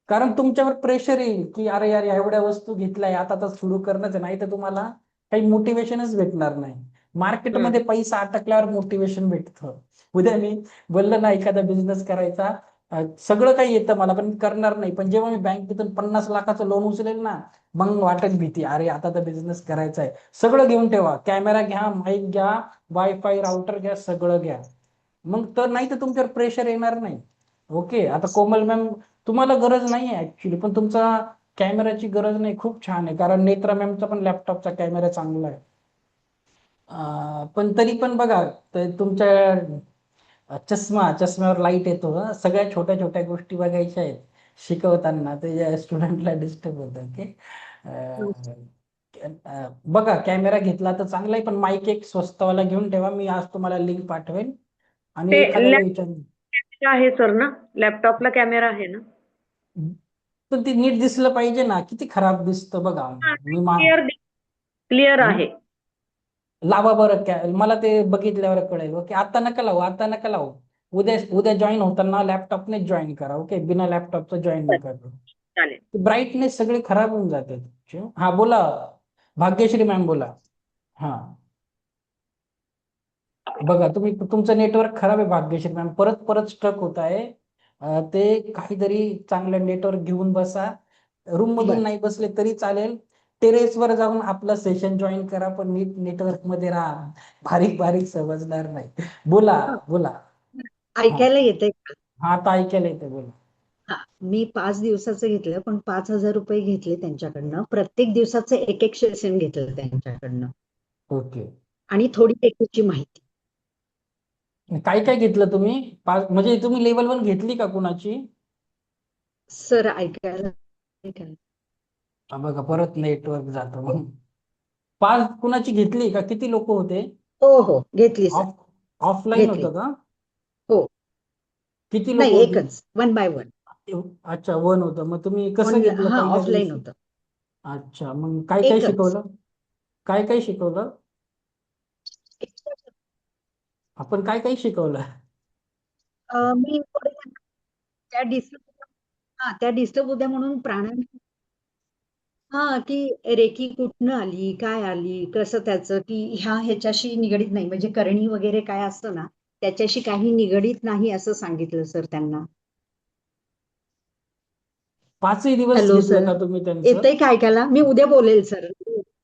कारण तुमच्यावर प्रेशर येईल की अरे यार एवढ्या वस्तू घेतल्याय, आता तर सुरू करणंच आहे. नाही तर तुम्हाला काही मोटिवेशनच भेटणार नाही. मार्केटमध्ये पैसा अटकल्यावर मोटिवेशन भेटतं. उद्या मी बोललो ना एखादा बिझनेस करायचा, सगळं काही येतं मला पण करणार नाही. पण जेव्हा मी बँकेतून 50 लाखाचं लोन उचलेल ना, मग वाटेल भीती, अरे आता तर बिझनेस करायचा आहे. सगळं घेऊन ठेवा, कॅमेरा घ्या, माईक घ्या, वायफाय राउटर घ्या, सगळं घ्या. मग तर नाही तर तुमच्यावर प्रेशर येणार नाही. ओके, आता कोमल मॅम तुम्हाला गरज नाही आहे ऍक्च्युली, पण तुमचा कॅमेराची गरज नाही, खूप छान आहे. कारण नेत्रा मॅमचा पण लॅपटॉपचा कॅमेरा चांगला आहे. पण तरी पण बघा, तुमच्या चष्म्यावर लाईट येतो. सगळ्या छोट्या छोट्या गोष्टी बघायच्या आहेत शिकवताना, ते स्टुडंटला डिस्टर्ब होतं. ओके, बघा कॅमेरा घेतला तर चांगला आहे, पण माईक एक स्वस्तवाला घेऊन ठेवा. मी आज तुम्हाला लिंक पाठवेन. आणि ते एखाद्याला विचार, लॅपटॉपला आहे सर ना, लॅपटॉपला कॅमेरा आहे ना? पण ते नीट दिसलं पाहिजे ना. किती खराब दिसतं बघा. मी क्लिअर आहे. लावा बरं मला ते बघितल्यावर कळेल. ओके, आता नका लावू, आता नका लावू. उद्या उद्या जॉईन होताना लॅपटॉपने जॉईन करा. ओके, बिना लॅपटॉपचं जॉईन नका करू. चालेल. ब्राईटनेस सगळे खराब होऊन जाते. हा बोला, भाग्यश्री मॅम बोला. हा बघा, तुमचं नेटवर्क खराब आहे भाग्यश्री मॅम, परत परत स्ट्रक होत आहे. ते काहीतरी चांगलं नेटवर्क घेऊन बसा. रूम मधून बरं. नाही बसले तरी चालेल, टेरेसवर जाऊन आपलं सेशन जॉईन करा, पण नीट नेटवर्क मध्ये राहा. बारीक बारीक समजणार नाही. बोला हा, बोला. हा ऐकायला येतंय का? हा, आता ऐकायला येते, बोला. हा, मी 5 दिवसाचं घेतलं, पण 5,000 रुपये घेतले त्यांच्याकडनं. प्रत्येक दिवसाचं एक एक सेशन घेतलं त्यांच्याकडनं, ओके, आणि थोडी टेक्निकची माहिती. काय काय घेतलं तुम्ही? म्हणजे तुम्ही लेवल 1 घेतली का कुणाची? सर ऐकायला बघा परत नेटवर्क जातं मग. 5 कुणाची घेतली का? किती लोक होते? हो हो, घेतली सर, ऑफलाईन घेतली. होतं का? हो, किती लोक नाही होती? एकच, 1 by 1. अच्छा, 1 होतं. मग तुम्ही कसं घेतलं हा, पहिल्या ऑफलाईन दिवशी? होतं. अच्छा, मग काय काय एकच. शिकवलं? काय काय शिकवलं? आपण काय काय शिकवलं? मी त्या डिस्टर्ब त्या डिस्टर्ब होत्या म्हणून प्राणायाम. हा, की रेकी कुठनं आली, काय आली, कसं त्याचं, की ह्याच्याशी निगडीत नाही, म्हणजे करणी वगैरे काय असतं ना, त्याच्याशी काही निगडीत नाही असं सांगितलं सर त्यांना. 5ही दिवस हॅलो घेतलं सर, का तुम्ही त्यांचं? येतंय का ऐकायला? मी उद्या बोलेल सर.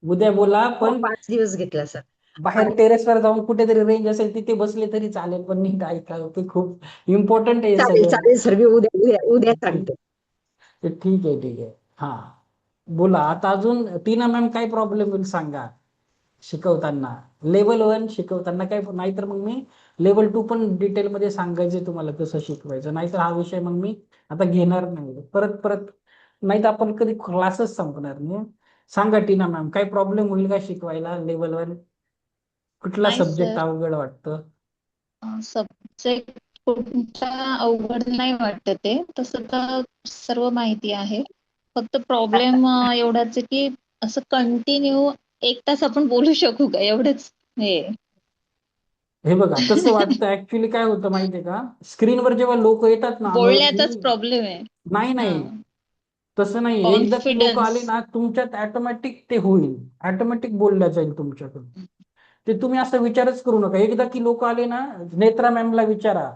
उद्या बोला, हो, पण 5 दिवस घेतला सर. बाहेर टेरेसवर जाऊन कुठेतरी रेंज असेल तिथे बसले तरी चालेल, पण नीट ऐका. ते खूप इम्पॉर्टंट आहे हे चालेल सगळं. चालेल सर, मी उद्या उद्या उद्या सांगते. ठीक आहे, ठीक आहे. हा बोला आता. अजून टीना मॅम काय प्रॉब्लेम होईल सांगा शिकवताना. लेवल 1 शिकवताना काय, नाहीतर मग मी लेवल 2 पण डिटेलमध्ये सांगायचे तुम्हाला कसं शिकवायचं. नाहीतर हा विषय मग मी आता घेणार नाही परत परत, नाही तर आपण कधी क्लासच संपणार नाही. सांगा टीना मॅम, काय प्रॉब्लेम होईल का शिकवायला लेवल 1? कुठला नाही सब्जेक्ट सर, अवघड वाटतं? सब्जेक्ट कोणता अवघड नाही वाटत आहे. तसं तर सर्व माहिती आहे. फक्त प्रॉब्लेम एवढाच आहे की असं कंटिन्यू 1 तास आपण बोलू शकू का, एवढंच हे. हे बघा, तसं वाटतं. ऍक्च्युली काय होतं माहितीये का, स्क्रीनवर जेव्हा लोक येतात ना बोलण्याचाच अनोळखी, प्रॉब्लेम आहे. नाही हा, नाही तसं नाही. एकदा ती लोक कॉन्फिडन्स. आली ना तुमच्यात ऑटोमॅटिक ते होईल, ऑटोमॅटिक बोलल्या जाईल तुमच्याकडून. ते तुम्ही असं विचारच करू नका. एकदा की लोक आले ना, नेत्रा मॅमला विचारा.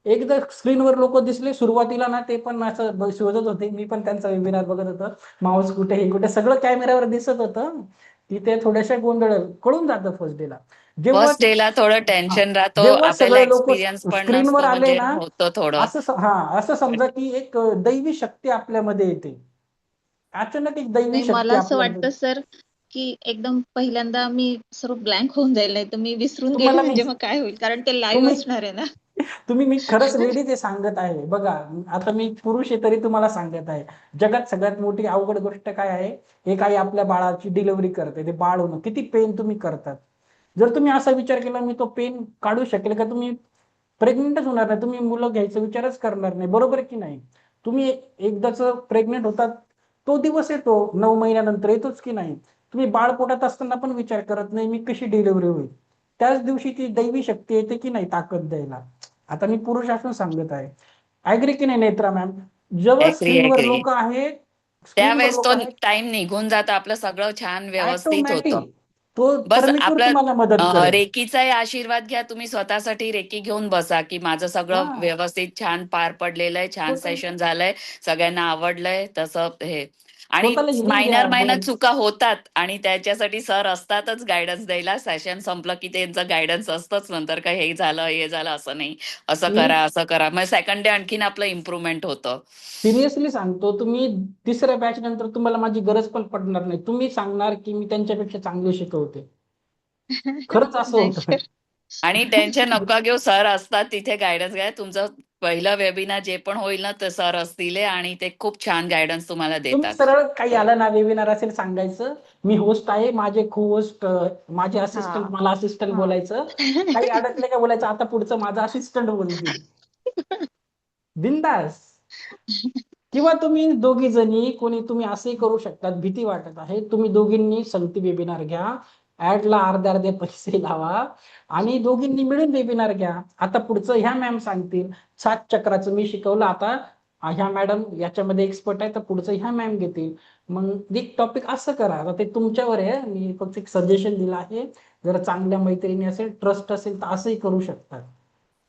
एकदा स्क्रीनवर लोक दिसले सुरुवातीला ना, ते पण असं शोधत होते. मी पण त्यांचा वेबिनार बघत होतो, माऊस कुठे हे कुठे सगळं कॅमेऱ्यावर दिसत होतं. तिथे थोड्याशा गोंधळ कळून जातं फर्स्ट डेला. जेव्हा फर्स्ट डेला थोडं हा, टेन्शन राहतो, जेव्हा आपल्याला सगळे लोक एक्सपिरियन्स पण स्क्रीनवर नसतो, आले म्हणजे ना, होतं थोडं. असं समजा की एक दैवी शक्ती आपल्यामध्ये येते. अचानक एक दैवी नाही, मला शक्ती असं आपल्यामध्ये. वाटतं सर की एकदम पहिल्यांदा मी सर्व ब्लँक होऊन जाईल, नाही तर मी विसरून गेले तुम्हाला मी म्हणजे मग काय होईल, कारण ते लाईव्ह तुम्ही असणार आहे ना. मी खरंच लेडीज हे सांगत आहे बघा. आता मी पुरुष आहे तरी तुम्हाला सांगत आहे, जगात सगळ्यात मोठी अवघड गोष्ट काय आहे? एक आई आपल्या बाळाची डिलिव्हरी करते, ते बाळ होणं किती पेन तुम्ही करतात. जर तुम्ही असा विचार केला मी तो पेन काढू शकेल का, तुम्ही प्रेग्नेंटच होणार नाही, तुम्ही मुलं घ्यायचा विचारच करणार नाही. बरोबर आहे की नाही? तुम्ही एकदाच प्रेग्नेंट होतात, तो दिवस येतो 9 महिन्यानंतर, येतोच की नाही? तुम्ही बाळ पोटात असताना पण विचार करत नाही मी कशी डिलिव्हरी होईल. त्याच दिवशी ती दैवी शक्ती येते की नाही ताकद द्यायला. आता मी पुरुष असून सांगत आहे. ऍग्री की नाही नेत्रा मॅम? जेव्हा ऍग्री स्क्रीनवर ऍग्री. लोक आहेत, स्क्रीनवर त्यावेळेस लोक तो आहेत, टाइम निघून जातं, आपलं सगळं छान व्यवस्थित होतं. ऑटोमॅटिक तो बस परमेश्वर आपलं तुम्हाला मदत करेल. रेकीचाही आशीर्वाद घ्या, तुम्ही स्वतःसाठी रेकी घेऊन बसा, की माझं सगळं हा, व्यवस्थित छान पार पडलेलं आहे, छान स्वतः सेशन झालंय, सगळ्यांना आवडलंय तसं हे. आणि स्वतःला हिलिंग घ्या. मायनर चुका होतात आणि त्याच्यासाठी सर असतातच गायडन्स द्यायला. सेशन संपलं की त्यांचं गायडन्स असतंच नंतर, काय हे झालं असं नाही, असं मी करा असं करा, मग सेकंड डे आणखीन आपलं इम्प्रुव्हमेंट होतं. सिरियसली सांगतो, तुम्ही तिसऱ्या बॅच नंतर तुम्हाला माझी गरज पण पडणार नाही. तुम्ही सांगणार की मी त्यांच्यापेक्षा चांगले शिकवते. खरंच असं नाही होतं. सर. आणि टेन्शन नका घेऊ, सर असतात तिथे गायडन्स घ्या. तुमचं पहिलं वेबिनार जे पण होईल ना, ते सर असतील आणि ते खूप छान गायडन्स तुम्हाला तुम्ही देतात. सरळ काही आलं ना वेबिनार असेल सांगायचं मी होस्ट आहे, माझे को होस्ट माझे असिस्टंट, हा मला असिस्टंट हा. बोलायचं. काही अडकले का बोलायचं आता पुढचं माझं असिस्टंट बोलतील. बिंदास. किंवा तुम्ही दोघी जणी कोणी तुम्ही असंही करू शकतात, भीती वाटत आहे तुम्ही दोघींनी संगती वेबिनार घ्या, ऍडला अर्धे अर्धे पैसे लावा आणि दोघींनी मिळून वेबिनार घ्या. आता पुढचं ह्या मॅम सांगतील 7 चक्राचं मी शिकवलं, आता ह्या मॅडम याच्यामध्ये एक्सपर्ट आहे तर पुढचं ह्या मॅम घेतील. मग एक टॉपिक असं करा. आता ते तुमच्यावर आहे, मी फक्त एक सजेशन दिलं आहे. जर चांगल्या मैत्रिणी असेल, ट्रस्ट असेल तर असंही करू शकतात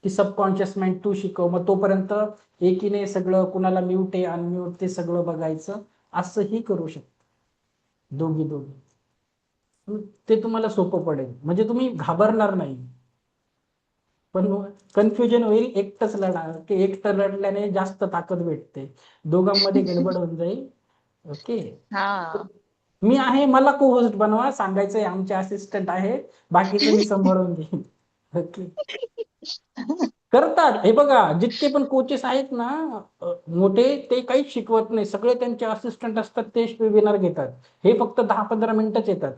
की सबकॉन्शियस माइंड तू शिकव, मग तोपर्यंत एकीने सगळं, कुणाला म्यूट आहे अनम्यूट ते सगळं बघायचं, असंही करू शकता दोघी दोघी. ते तुम्हाला सोपं पडेल, म्हणजे तुम्ही घाबरणार नाही. पण कन्फ्युजन होईल, एकटंच लढा की एकटं लढल्याने जास्त ताकद भेटते, दोघांमध्ये गडबड होऊन जाईल. ओके. हा. मी आहे, मला को होस्ट बनवा, सांगायचंय आमचे असिस्टंट आहे, बाकीचं मी सांभाळून घेईन. ओके. करतात हे बघा, जितके पण कोचेस आहेत ना मोठे, ते काहीच शिकवत नाही, सगळे त्यांचे असिस्टंट असतात, तेच वेबिनार घेतात. हे फक्त 10-15 मिनिटच येतात.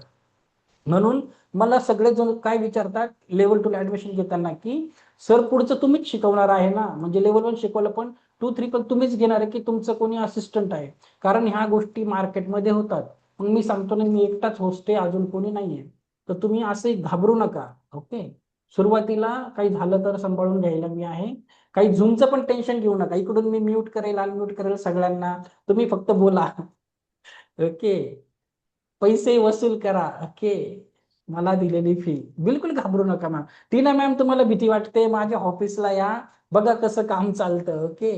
म्हणून मला सगळेजण काय विचारतात लेवल 2 ला ऍडमिशन घेताना की सर पुढचं तुम्हीच शिकवणार आहे ना, म्हणजे लेवल 1 शिकवलं पण 2-3 पण तुम्हीच घेणार आहे की तुमचं कोणी असिस्टंट आहे? कारण ह्या गोष्टी मार्केटमध्ये होतात. मग मी सांगतो ना, मी एकटाच होस्ट आहे, अजून कोणी नाहीये. तर तुम्ही असंही घाबरू नका. ओके. सुरुवातीला काही झालं तर सांभाळून घ्यायला मी आहे. काही झूमचं पण टेन्शन घेऊ नका, इकडून मी म्यूट करेल अनम्यूट करेल सगळ्यांना, तुम्ही फक्त बोला. ओके. पैसे वसूल करा. ओके. मला दिलेली फी, बिलकुल घाबरू नका मॅम. टीना मॅम तुम्हाला भीती वाटते, माझ्या ऑफिसला या, बघा कसं काम चालतं. ओके.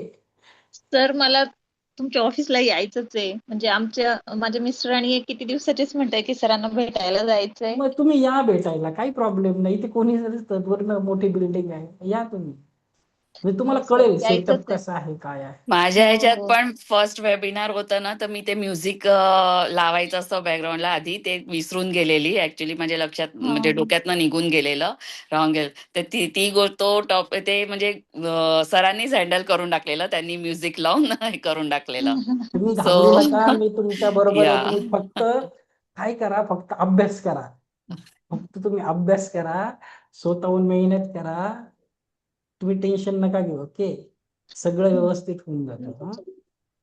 सर मला तुमच्या ऑफिसला यायचंच आहे, म्हणजे माझ्या मिस्टरांनी किती दिवसाचीच म्हणताय की सरांना भेटायला जायचंय. मग तुम्ही या भेटायला, काही प्रॉब्लेम नाही. इथे कोणी नसतं, पूर्ण मोठी बिल्डिंग आहे, या तुम्ही, म्हणजे तुम्हाला हो सर, कळेल सेटअप यायचंच आहे. कसं आहे काय आहे. माझ्या हो ह्याच्यात हो. पण फर्स्ट वेबिनार होतं ना, तर मी ते म्युझिक लावायचं असतं बॅकग्राऊंडला आधी, ते विसरून गेलेली ऍक्च्युली, माझ्या लक्षात हा म्हणजे हा. डोक्यातनं निघून गेलेलं, राहून गेलं. तर ती गोष्ट, तो टॉप ते म्हणजे सरांनीच हँडल करून टाकलेलं, त्यांनी म्युझिक लावून हे करून टाकलेलं. तुम्ही घाबरू सो नका, मी तुमच्या बरोबर आहे. या तुम्ही फक्त काय करा, फक्त अभ्यास करा. फक्त तुम्ही अभ्यास करा, स्वतःहून मेहनत करा, तुम्ही टेन्शन नका घेऊ. ओके. सगळं व्यवस्थित होऊन जातं.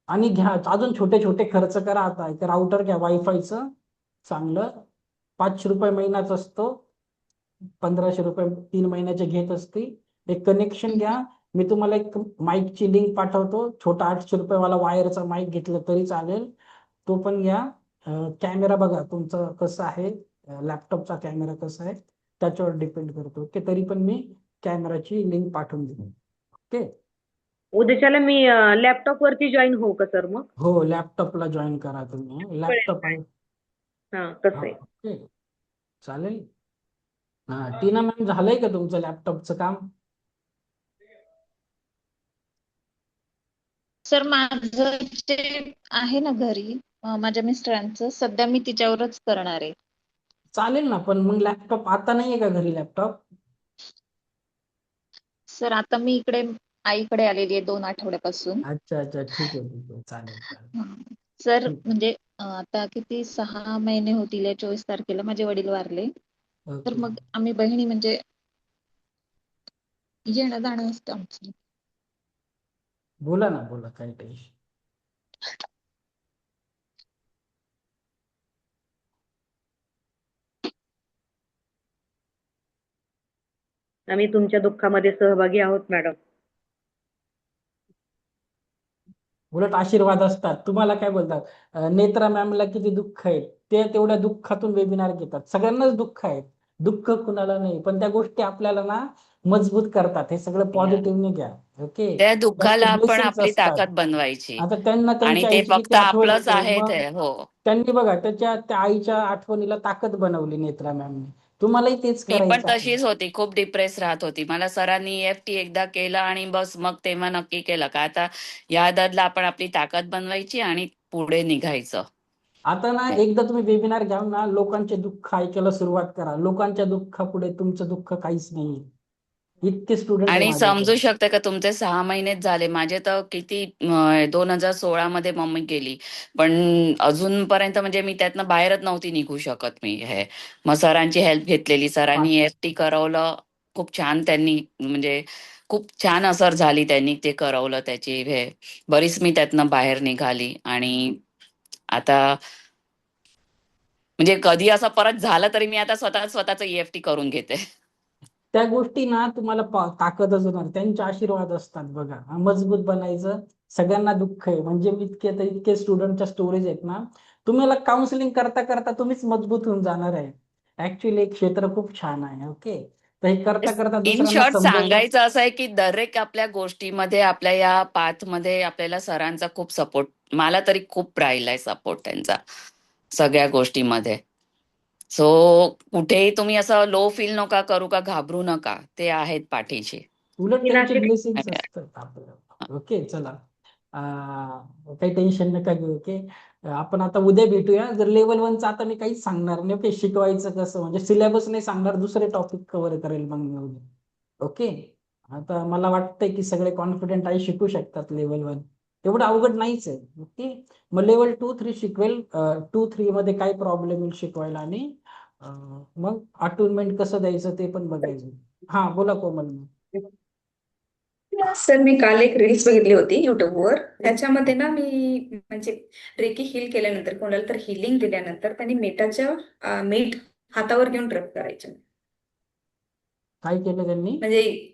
आणि घ्या अजून छोटे छोटे खर्च करा. आता एक राउटर घ्या वायफायचं चांगलं, 500 रुपये महिनाच असतो, 1500 रुपये 3 महिन्याचे घेत असते. एक कनेक्शन घ्या, मी तुम्हाला एक माईकची लिंक पाठवतो, छोटा 800 रुपये वाला वायरचा माईक घेतला तरी चालेल, तो पण घ्या. कॅमेरा बघा तुमचं कसं आहे, लॅपटॉपचा कॅमेरा कसा आहे त्याच्यावर डिपेंड करतो. ओके. तरी पण मी कॅमेराची लिंक पाठवून देईन. ओके. उद्याच्याला मी लॅपटॉप वरती जॉईन होऊ का सर मग? हो, लॅपटॉपला जॉईन करा तुम्ही, कळेल लॅपटॉप काय? आहे. हा, हा, कसं आहे? ओके. चालेल. हा, टीना मॅम झालंय का तुमचं लॅपटॉपचं काम? सर माझं जे आहे ना घरी, माझ्या मिस्टरांचं, सध्या मी तिच्यावरच करणार आहे. चालेल ना, पण मग लॅपटॉप आता नाहीये का घरी लॅपटॉप? सर आता मी इकडे आईकडे आलेली आहे 2 आठवड्यापासून. अच्छा अच्छा, ठीक आहे ठीक आहे, चालेल चालेल. हा. सर ठीक. म्हणजे आता किती 6 महिने होतील, या 24 तारखेला माझे वडील वारले. तर ओके, मग आम्ही बहिणी म्हणजे येणं जाणं असतं आमचं. बोला ना, बोला, काही टेन्शन. आम्ही तुमच्या दुःखामध्ये सहभागी आहोत मॅडम. उलट आशीर्वाद असतात. तुम्हाला काय बोलतात, नेत्रा मॅमला किती दुःख आहे, ते तेवढ्या दुःखातून वेबिनार घेतात. सगळ्यांनाच दुःख आहे, दुःख कुणाला नाही, पण त्या गोष्टी आपल्याला ना मजबूत करतात. हे सगळं पॉझिटिव्हने घ्या. ओके, त्या त्यांचे दुःखाला आपण ब्लेसिंग्स आपली असतात. ताकद बनवायची. आता त्यांना आणि त्यांच्या ते आईची किती फक्त आठवण आपलंच येते, आहे मग ते. हो. त्यांनी बघा त्या आईच्या आठवणीला ताकद बनवली नेत्रा मॅमने. तुम्हालाही तेच मी पण करायचं आहे. तशीच होती, खूप डिप्रेस राहत होती. मला सरांनी EFT एकदा केलं आणि बस मग तेव्हा नक्की केलं का आता या दरला आपण आपली ताकद बनवायची आणि पुढे निघायचं. आता ना एकदा तुम्ही वेबिनार घ्याल ना, लोकांचे दुःख ऐकायला सुरुवात करा. लोकांच्या दुःखापुढे तुमचं दुःख काहीच नाही. इतके स्टुडंट आहे आणि माझ्याकडे. समजू शकते का तुमचे 6 महिनेच झाले. माझे तर किती 2016 मध्ये मम्मी गेली, पण अजूनपर्यंत म्हणजे मी त्यातनं बाहेरच नव्हती निघू शकत मी. मग सरांची हेल्प घेतलेली, सरांनी EFT करवलं. खूप छान त्यांनी म्हणजे खूप छान असर झाली, त्यांनी ते करवलं त्याची बरीच मी त्यातनं बाहेर निघाली. आणि आता म्हणजे कधी असं परत झालं तरी मी आता स्वतःच EFT करून घेते. त्या गोष्टी ना तुम्हाला ताकदच होणार. त्यांचे आशीर्वाद असतात बघा. मजबूत बनायचं. सगळ्यांना दुःख आहे, म्हणजे इतके स्टुडंटच्या स्टोरीज आहेत ना, तुम्हाला काउन्सिलिंग करता करता तुम्हीच मजबूत होऊन जाणार आहे. ऍक्च्युली एक क्षेत्र खूप छान आहे. ओके, तर हे करता करता इन दुसऱ्यांना शॉर्ट समजवलं. सांगायचं असं आहे की दरेक आपल्या गोष्टीमध्ये, आपल्या या पाथमध्ये आपल्याला सरांचा खूप सपोर्ट, मला तरी खूप राहिलाय सपोर्ट त्यांचा सगळ्या गोष्टीमध्ये. सो कुठेही तुम्ही असं लो फील नका करू, का घाबरू नका, ते आहेत पाठीशी. उलट मी त्यांचे नाशिक ब्लेसिंग्स असतात आपल्याला. ओके, चला, काही टेन्शन नका घेऊ. ओके, आपण आता उद्या भेटूया. जर लेवल 1चं आता मी काहीच सांगणार नाही. ओके, शिकवायचं कसं म्हणजे सिलेबस नाही सांगणार, दुसरे टॉपिक कव्हर करेल मग मी उद्या. ओके, आता मला वाटतंय की सगळे कॉन्फिडेंट आहे, शिकू शकतात लेवल 1. एवढं अवघड नाहीच आहे. ओके, मग लेवल 2-3 शिकवेल. 2-3 मध्ये काय प्रॉब्लेम येईल शिकवायला, आणि मग अटुनमेंट कसं द्यायचं ते पण बघायचं. हा, बोला कोमल. सर मी काल एक रील्स बघितली होती युट्यूबवर. त्याच्यामध्ये ना मी म्हणजे रेकी हील केल्यानंतर, कोणाला तर हिलिंग दिल्यानंतर त्यांनी मीठ हातावर घेऊन रब करायचं. काय केलं त्यांनी? म्हणजे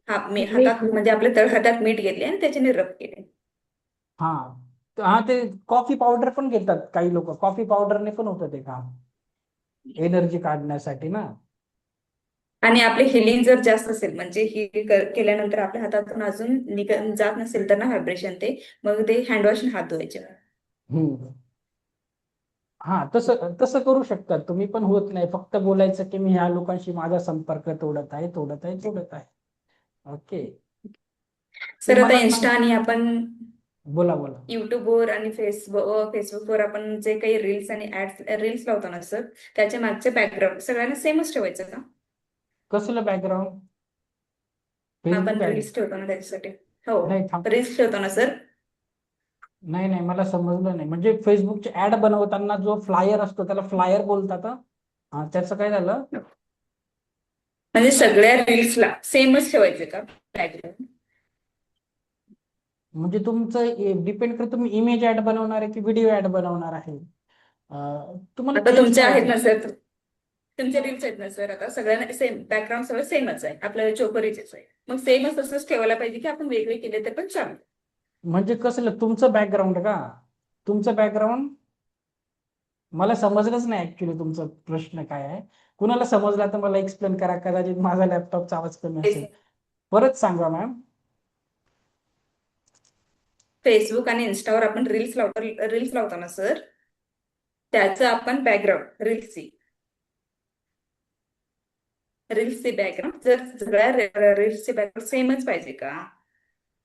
हातात म्हणजे आपल्या तळहातात मीठ घेतले आणि त्याच्याने रब केले. हा, हा, ते कॉफी पावडर पण घेतात काही लोक. कॉफी पावडरने पण होतं ते काम, एनर्जी काढण्यासाठी ना. आणि आपले हिलिंग जर जास्त असेल, म्हणजे केल्यानंतर आपल्या हातातून अजून जात नसेल तर ना व्हायब्रेशन, ते मग ते हँडवॉशने हात धुवायचे. हम्म, हा, तसं तसं करू शकतात तुम्ही, पण होत नाही. फक्त बोलायचं की मी ह्या लोकांशी माझा संपर्क तोडत आहे. ओके, ते सर आता मला इन्स्टा सांग. आणि आपण बोला बोला. युट्यूबवर आणि फेसबुकवर आपण जे काही रील्स आणि रील्स लावतो ना सर, त्याच्या मागचे बॅकग्राऊंड सगळ्यांना सेमच ठेवायचं का? कसलं बॅकग्राऊंड? आपण फेसबुक ऍड? रील्स ठेवतो ना त्याच्यासाठी. हो, नाही, थांब. रील्स ठेवतो ना सर. नाही नाही, मला समजलं नाही. म्हणजे फेसबुकची ऍड बनवताना जो फ्लायर असतो त्याला फ्लायर बोलतात? हा, त्याचं काय झालं? म्हणजे सगळ्या रील्सला सेमच ठेवायचे का बॅकग्राऊंड? म्हणजे तुमचं डिपेंड करतं, तुम्ही इमेज ऍड बनवणार आहे की व्हिडिओ ऍड बनवणार आहे. तुम्हाला आता चेंज तुमचे आहेत करायचं. ना सर, तुमचे रील्स आहेत ना सर, आता सगळ्यांना सेम बॅकग्राऊंड सगळं सेमच आहे, आपल्याला चोपरीचेच आहे. मग सेमच तसंच ठेवायला पाहिजे की आपण वेगळे केले तर पण चालेल? म्हणजे कसलं तुमचं बॅकग्राऊंड का? तुमचं बॅकग्राऊंड मला समजलंच नाही ऍक्च्युली. तुमचा प्रश्न काय आहे? कुणाला समजला तर मला एक्सप्लेन करा. कदाचित माझा लॅपटॉपचा आवाज कमी असेल. परत सांगा मॅम. फेसबुक आणि इन्स्टावर आपण रील्स लावतो ना सर, त्याचं आपण बॅकग्राऊंड रील्सचे बॅकग्राऊंड जर सगळ्या रील्सचे बॅकग्राऊंड सेमच पाहिजे का?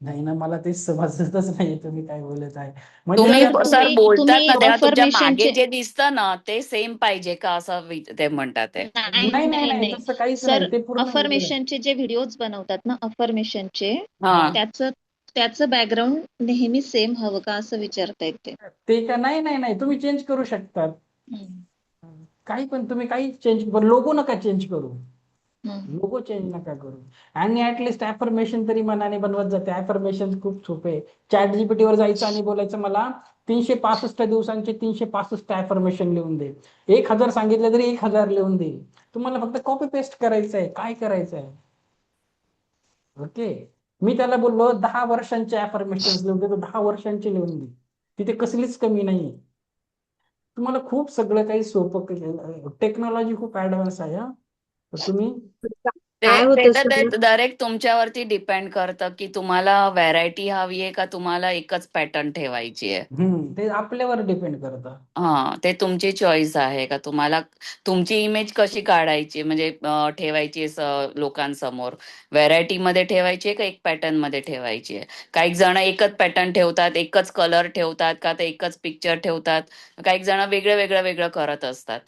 नाही ना, मला ते समजतच नाही तुम्ही काय बोलत आहे. म्हणजे तुम्ही सर सर तुम्ही बोलतात तुम्ही ना तेव्हा तुमच्या मागे अफर्मेशनचे जे दिसतं ना ते सेम पाहिजे का असं ते म्हणतात ते. नाही नाही नाही नाही नाही, नाही तसं काहीच सर नाही, ते पूर्ण वेगळं आहे. अफर्मेशनचे जे व्हिडिओज बनवतात ना अफर्मेशनचे हा त्याचं त्याचं बॅकग्राऊंड नेहमी सेम हवं का असं विचारतायत ते. ते का नाही नाही नाही, तुम्ही चेंज करू शकता. हम्म. काही पण तुम्ही काही चेंज, लोगो नका चेंज करू. हम्म. लोगो चेंज नका करू. आणि ऍटलिस्ट ऍफर्मेशन तरी मनाने बनवत जाते. ऍफर्मेशन खूप सोपे. चॅट जीपीटी वर जायचं आणि बोलायचं मला 365 दिवसांचे 365 ऍफर्मेशन लिहून दे. 1000 सांगितलं तरी 1000 लिहून दे. तुम्हाला फक्त कॉपी पेस्ट करायचं आहे. काय करायचं आहे? ओके. मी त्याला बोललो 10 वर्षांचे ऍफर्मेशन लिहून दे, तो 10 वर्षांचे लिहून दे. तिथे कसलीच कमी नाही. तुम्हाला खूप सगळं काही सोपं केलेलं. टेक्नॉलॉजी खूप ऍडव्हान्स आहे हा. तर तुम्ही ते काय ते होतं तर सर, ते डायरेक्ट तुमच्यावरती डिपेंड करतं की तुम्हाला व्हरायटी हवी आहे का तुम्हाला एकच पॅटर्न ठेवायची आहे. ते आपल्यावर डिपेंड करतं. हा ते तुमची चॉईस आहे का तुम्हाला तुमची इमेज कशी काढायची म्हणजे ठेवायची आहे लोकांसमोर. व्हरायटी मध्ये ठेवायची आहे का एक पॅटर्न मध्ये ठेवायची आहे. काही जण एकच पॅटर्न ठेवतात, एकच कलर ठेवतात का ते एकच पिक्चर ठेवतात. काही जण वेगळं करत असतात.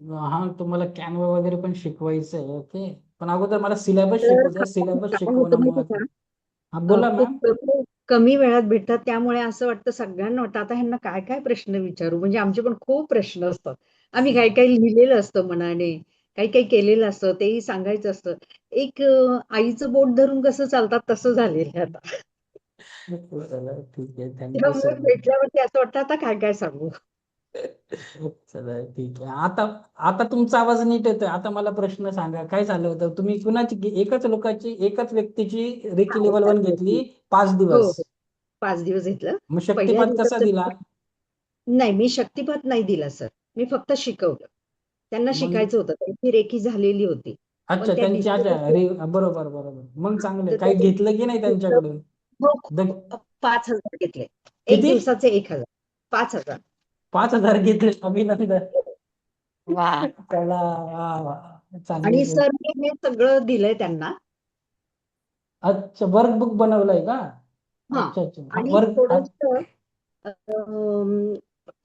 हा, तुम्हाला कॅनवा वगैरे पण शिकवायचं आहे. ओके. पण अगोदर मला सिलेबस तर शिकू द्या. सिलेबस काय होतं शिकवणं माहिती महत्वाचं. का, हा बोला खूप मॅम. खूप कमी वेळात भेटतात, त्यामुळे असं वाटतं सगळ्यांना वाटतं आता ह्यांना काय काय प्रश्न विचारू. म्हणजे आमचे पण खूप प्रश्न असतात. आम्ही काही काही लिहिलेलं असतं मनाने, काही काही केलेलं असतं, तेही सांगायचं असतं. एक आईचं बोट धरून कसं चालतात तसं झालेलं आहे आता. चला ठीक आहे. थँक्यू सो त्यामुळे मच. भेटल्यावरती असं वाटतं आता काय काय सांगू. चला ठीक आहे. आता आता तुमचा आवाज नीट येतोय. आता मला प्रश्न सांगा, काय झालं होतं? तुम्ही एकच व्यक्तीची रेकी लेवल 1 घेतली 5 हो दिवस. हो, 5 दिवस घेतलं. मग पहिल्या शक्तिपात कसा दिवसाचं दिला? नाही, मी शक्तिपात नाही दिला सर. मी फक्त शिकवलं. त्यांना मग शिकायचं होतं. त्यांची रेकी झालेली होती. पण अच्छा, त्या त्यांची अच्छा डिस्टर्ब बरोबर बरोबर. मग चांगलं तर काही त्या घेतलं की नाही त्यांच्याकडून? हो, द 5,000 घेतले. एक किती? दिवसाचे 1,000. 5,000. 5,000 घेतले. अभिनंदन. वा. चला वा वा. चांगली आणि गोष्ट. सर मी हे सगळं दिलंय त्यांना. अच्छा, वर्कबुक बनवलंय का? हां. अच्छा अच्छा. हा, आणि वर्क. थोडंसं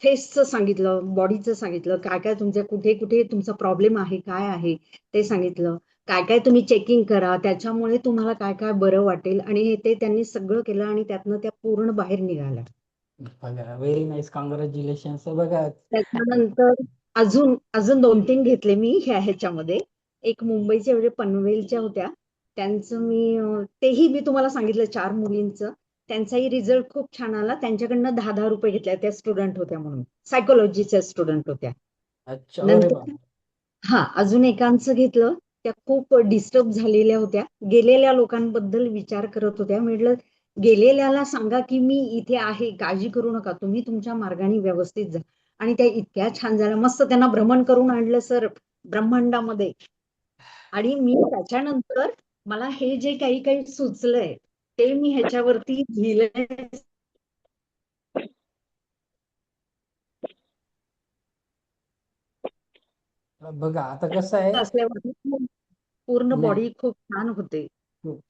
फेसचं सांगितलं, बॉडीचं सांगितलं, काय काय तुमच्या कुठे कुठे तुमचा प्रॉब्लेम आहे, काय आहे ते सांगितलं. काय काय तुम्ही चेकिंग करा, त्याच्यामुळे तुम्हाला काय काय बरं वाटेल. आणि ते त्यांनी सगळं केलं आणि त्यातनं त्या पूर्ण बाहेर निघाल्या. बघा, व्हेरी नाईस, कॉंग्रॅच्युलेशन्स. बघा. त्याच्यानंतर अजून अजून 2-3 घेतले मी ह्याच्यामध्ये. एक मुंबईच्या म्हणजे पनवेलच्या होत्या. त्यांचं मी तेही मी तुम्हाला सांगितलं 4 मुलींचं. त्यांचाही रिझल्ट खूप छान आला. त्यांच्याकडनं ₹10-10 घेतल्या. त्या स्टुडंट होत्या म्हणून. सायकोलॉजीच्या स्टुडंट होत्या. अच्छा, अरे नंतर बाप. अजून एकांचं घेतलं. त्या खूप डिस्टर्ब झालेल्या होत्या. गेलेल्या लोकांबद्दल विचार करत होत्या. म्हटलं गेलेल्याला सांगा की मी इथे आहे, काळजी करू नका. तुम्ही तुमच्या मार्गाने व्यवस्थित जा. आणि त्या इतक्या छान झाल्या. मस्त त्यांना भ्रमण करून आणलं सर ब्रह्मांडामध्ये. आणि मी त्याच्यानंतर मला हे जे काही काही सुचलंय ते मी ह्याच्यावरती लिहिलंय. बघा आता कसं आहे. असल्यावरती पूर्ण नाही, बॉडी खूप छान होते.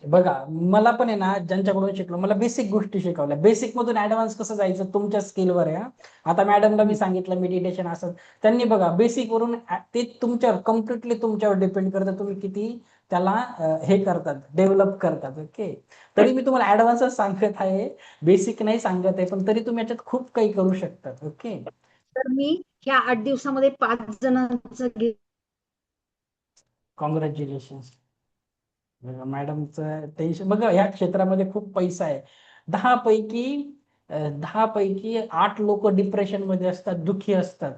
बघा मला पण आहे ना, ज्यांच्याकडून शिकलो मला बेसिक गोष्टी शिकवल्या. बेसिक मधून ऍडव्हान्स कसं जायचं तुमच्या स्किलवर आहे. आता मॅडमला मी सांगितलं मेडिटेशन असं. त्यांनी बघा बेसिक वरून ते तुमच्यावर कम्प्लिटली तुमच्यावर डिपेंड करतं. तुम्ही किती त्याला हे करतात, डेव्हलप करतात. ओके. तरी मी तुम्हाला ऍडव्हान्सच सांगत आहे, बेसिक नाही सांगत आहे. पण तरी तुम्ही याच्यात खूप काही करू शकतात. ओके. तर मी ह्या 8 दिवसामध्ये 5 जणांचं कॉंग्रॅच्युलेशन. मॅडमचं टेन्शन बघा, ह्या क्षेत्रामध्ये खूप पैसा आहे. 10 पैकी 8 लोक डिप्रेशन मध्ये असतात, दुःखी असतात.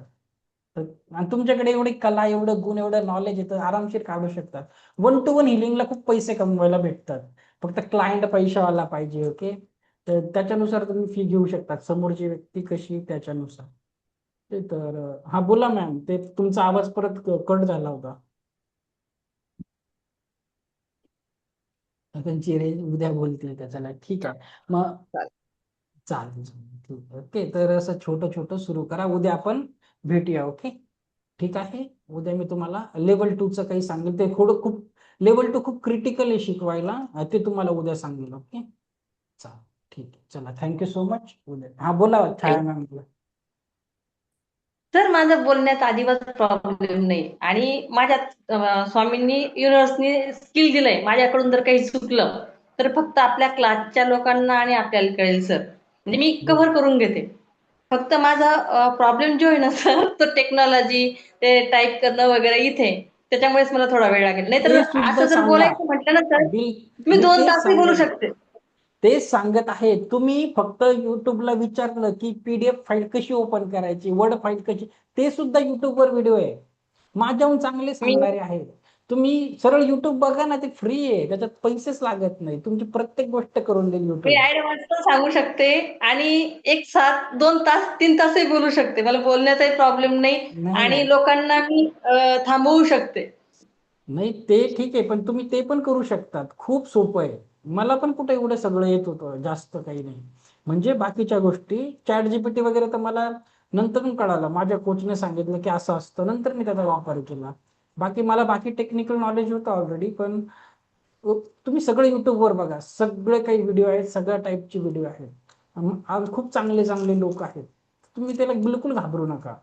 आणि तुमच्याकडे एवढी कला, एवढं गुण, एवढं नॉलेज येतं, आरामशीर काढू शकतात. 1 to 1 हिलिंगला खूप पैसे कमवायला भेटतात. फक्त क्लायंट पैशावाला पाहिजे. ओके. तर त्याच्यानुसार तुम्ही फी घेऊ शकता, समोरची व्यक्ती कशी त्याच्यानुसार. ते तर हा बोला मॅम, ते तुमचा आवाज परत कट झाला होता. त्यांची रेंज उद्या बोलतील त्याच्याला. ठीक आहे मग. चालेल ठीक आहे. ओके. तर असं छोटं छोटं सुरू करा. उद्या आपण भेटूया. ओके. ठीक आहे. उद्या मी तुम्हाला लेवल 2चं काही सांगेल. ते थोडं खूप लेवल 2 खूप क्रिटिकल आहे शिकवायला. ते तुम्हाला उद्या सांगेल. ओके, चालेल, ठीक आहे. चला, थँक्यू सो मच. उद्या हा बोला छाया मॅम. सर माझं बोलण्यात अजिबात प्रॉब्लेम नाही आणि माझ्या स्वामींनी युनिव्हर्सनी स्किल दिलंय. माझ्याकडून जर काही चुकलं तर फक्त आपल्या क्लासच्या लोकांना आणि आपल्याला कळेल सर. म्हणजे मी कव्हर करून घेते. फक्त माझा प्रॉब्लेम जो आहे ना सर, तो टेक्नॉलॉजी ते टाईप करणं वगैरे इथे, त्याच्यामुळेच मला थोडा वेळ लागेल. नाहीतर ते सुद्धा असं जर सांगा. बोलायचं म्हटलं ना सर, मी मी 2 तेच तासही बोलू सांगत शकते. तेच सांगत आहे. तुम्ही फक्त युट्यूबला विचारलं की PDF फाईल कशी ओपन करायची, वर्ड फाईल कशी, ते सुद्धा युट्यूबवर व्हिडिओ आहे. माझ्याहून चांगले मी सांगणारे आहेत. तुम्ही सरळ युट्यूब बघा ना, ते फ्री आहे. त्याच्यात पैसेच लागत नाही. तुमची प्रत्येक गोष्ट करून देईल मी युट्यूब. ऍडव्हान्स पण सांगू शकते आणि 2 तास 3 तासही बोलू शकते. मला बोलण्याचाही प्रॉब्लेम नाही नाही आणि लोकांना मी थांबवू शकते. नाही, ते ठीक आहे, पण तुम्ही ते पण करू शकतात. खूप सोपं आहे. मला पण कुठे एवढं सगळं येत होतं, जास्त काही नाही. म्हणजे बाकीच्या गोष्टी चॅट जीपीटी वगैरे तर मला नंतर कळालं. माझ्या कोचने सांगितलं की असं असतं, नंतर मी त्याचा वापर केला. बाकी मला बाकी टेक्निकल नॉलेज होतं ऑलरेडी. पण तुम्ही सगळे युट्यूबवर बघा, सगळे काही व्हिडिओ आहेत, सगळ्या टाईपचे व्हिडिओ आहेत. आज खूप चांगले चांगले लोक आहेत. तुम्ही त्याला बिलकुल घाबरू नका.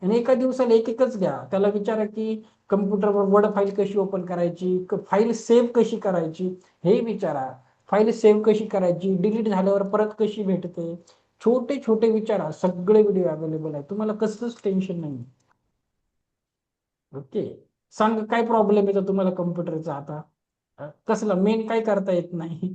आणि एका दिवसाला एकच घ्या. त्याला विचारा की कम्प्युटरवर वर्ड फाईल कशी ओपन करायची, फाईल सेव्ह कशी करायची हे विचारा. फाईल सेव्ह कशी करायची, डिलीट झाल्यावर परत कशी भेटते, छोटे छोटे विचारा. सगळे व्हिडिओ अवेलेबल आहे. तुम्हाला कसलंच टेन्शन नाही. ओके, सांग काय प्रॉब्लेम येतो तुम्हाला कम्प्युटरचा आता? कसला मेन काय करता येत नाही?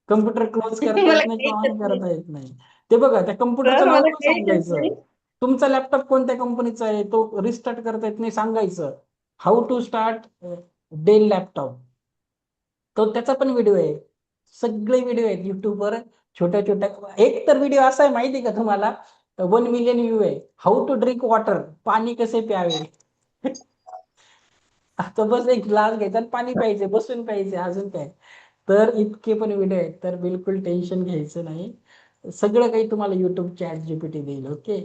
कम्प्युटर क्लोज करता मला येत नाही किंवा काहीच ऑन येत नाही. करता येत नाही. ते बघा, त्या कम्प्युटरचं सर नाव मला पण काहीच येत नाही. सांगायचं. तुमचा लॅपटॉप कोणत्या कंपनीचा आहे, तो रिस्टार्ट करता येत नाही, सांगायचं how to start Dell laptop. तो त्याचा पण व्हिडिओ आहे. सगळे व्हिडिओ आहेत युट्यूबवर. छोट्या छोट्या, एक तर व्हिडिओ असा आहे माहिती आहे का तुम्हाला, 1 मिलियन व्ह्यू आहे. हाऊ टू ड्रिंक वॉटर, पाणी कसे प्यावे. आता बस एक ग्लास घ्यायचा आणि पाणी प्यायचे, बसून प्यायचे, अजून काय. तर इतके पण व्हिडिओ आहेत. तर बिलकुल टेन्शन घ्यायचं नाही. सगळं काही तुम्हाला युट्यूब चॅट जीपीटी देईल. ओके,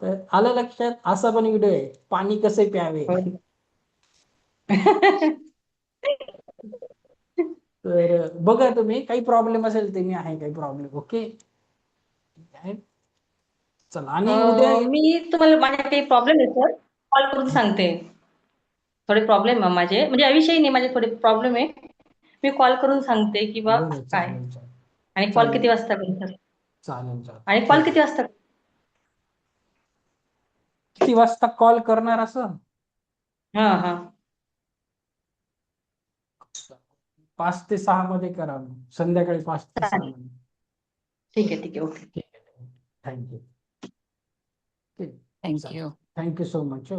तर आलं लक्षात. असा पण व्हिडिओ आहे, पाणी कसे प्यावे. हो. तर बघा, तुम्ही काही प्रॉब्लेम असेल ते मी आहे, काही प्रॉब्लेम. ओके, चला. आणि उद्या मी तुम्हाला माझ्या काही प्रॉब्लेम आहे सर, कॉल करून सांगते. थोडे प्रॉब्लेम आहे माझे, म्हणजे याविषयी नाही, माझे थोडे प्रॉब्लेम आहे. मी कॉल करून सांगते किंवा बरं, काय. चालेल चालेल आणि कॉल चालेल किती वाजता करू सर? चालेल चालेल आणि कॉल ठीक आहे. किती वाजता? किती वाजता कॉल करणार असं? हा हा 5 ते 6 मध्ये करा. संध्याकाळी 5 ते 6 चालेल. मध्ये. ठीक आहे, ठीक आहे, ओके. ठीक आहे, थँक्यू. ठीक, थँक्यू. Thank you so much.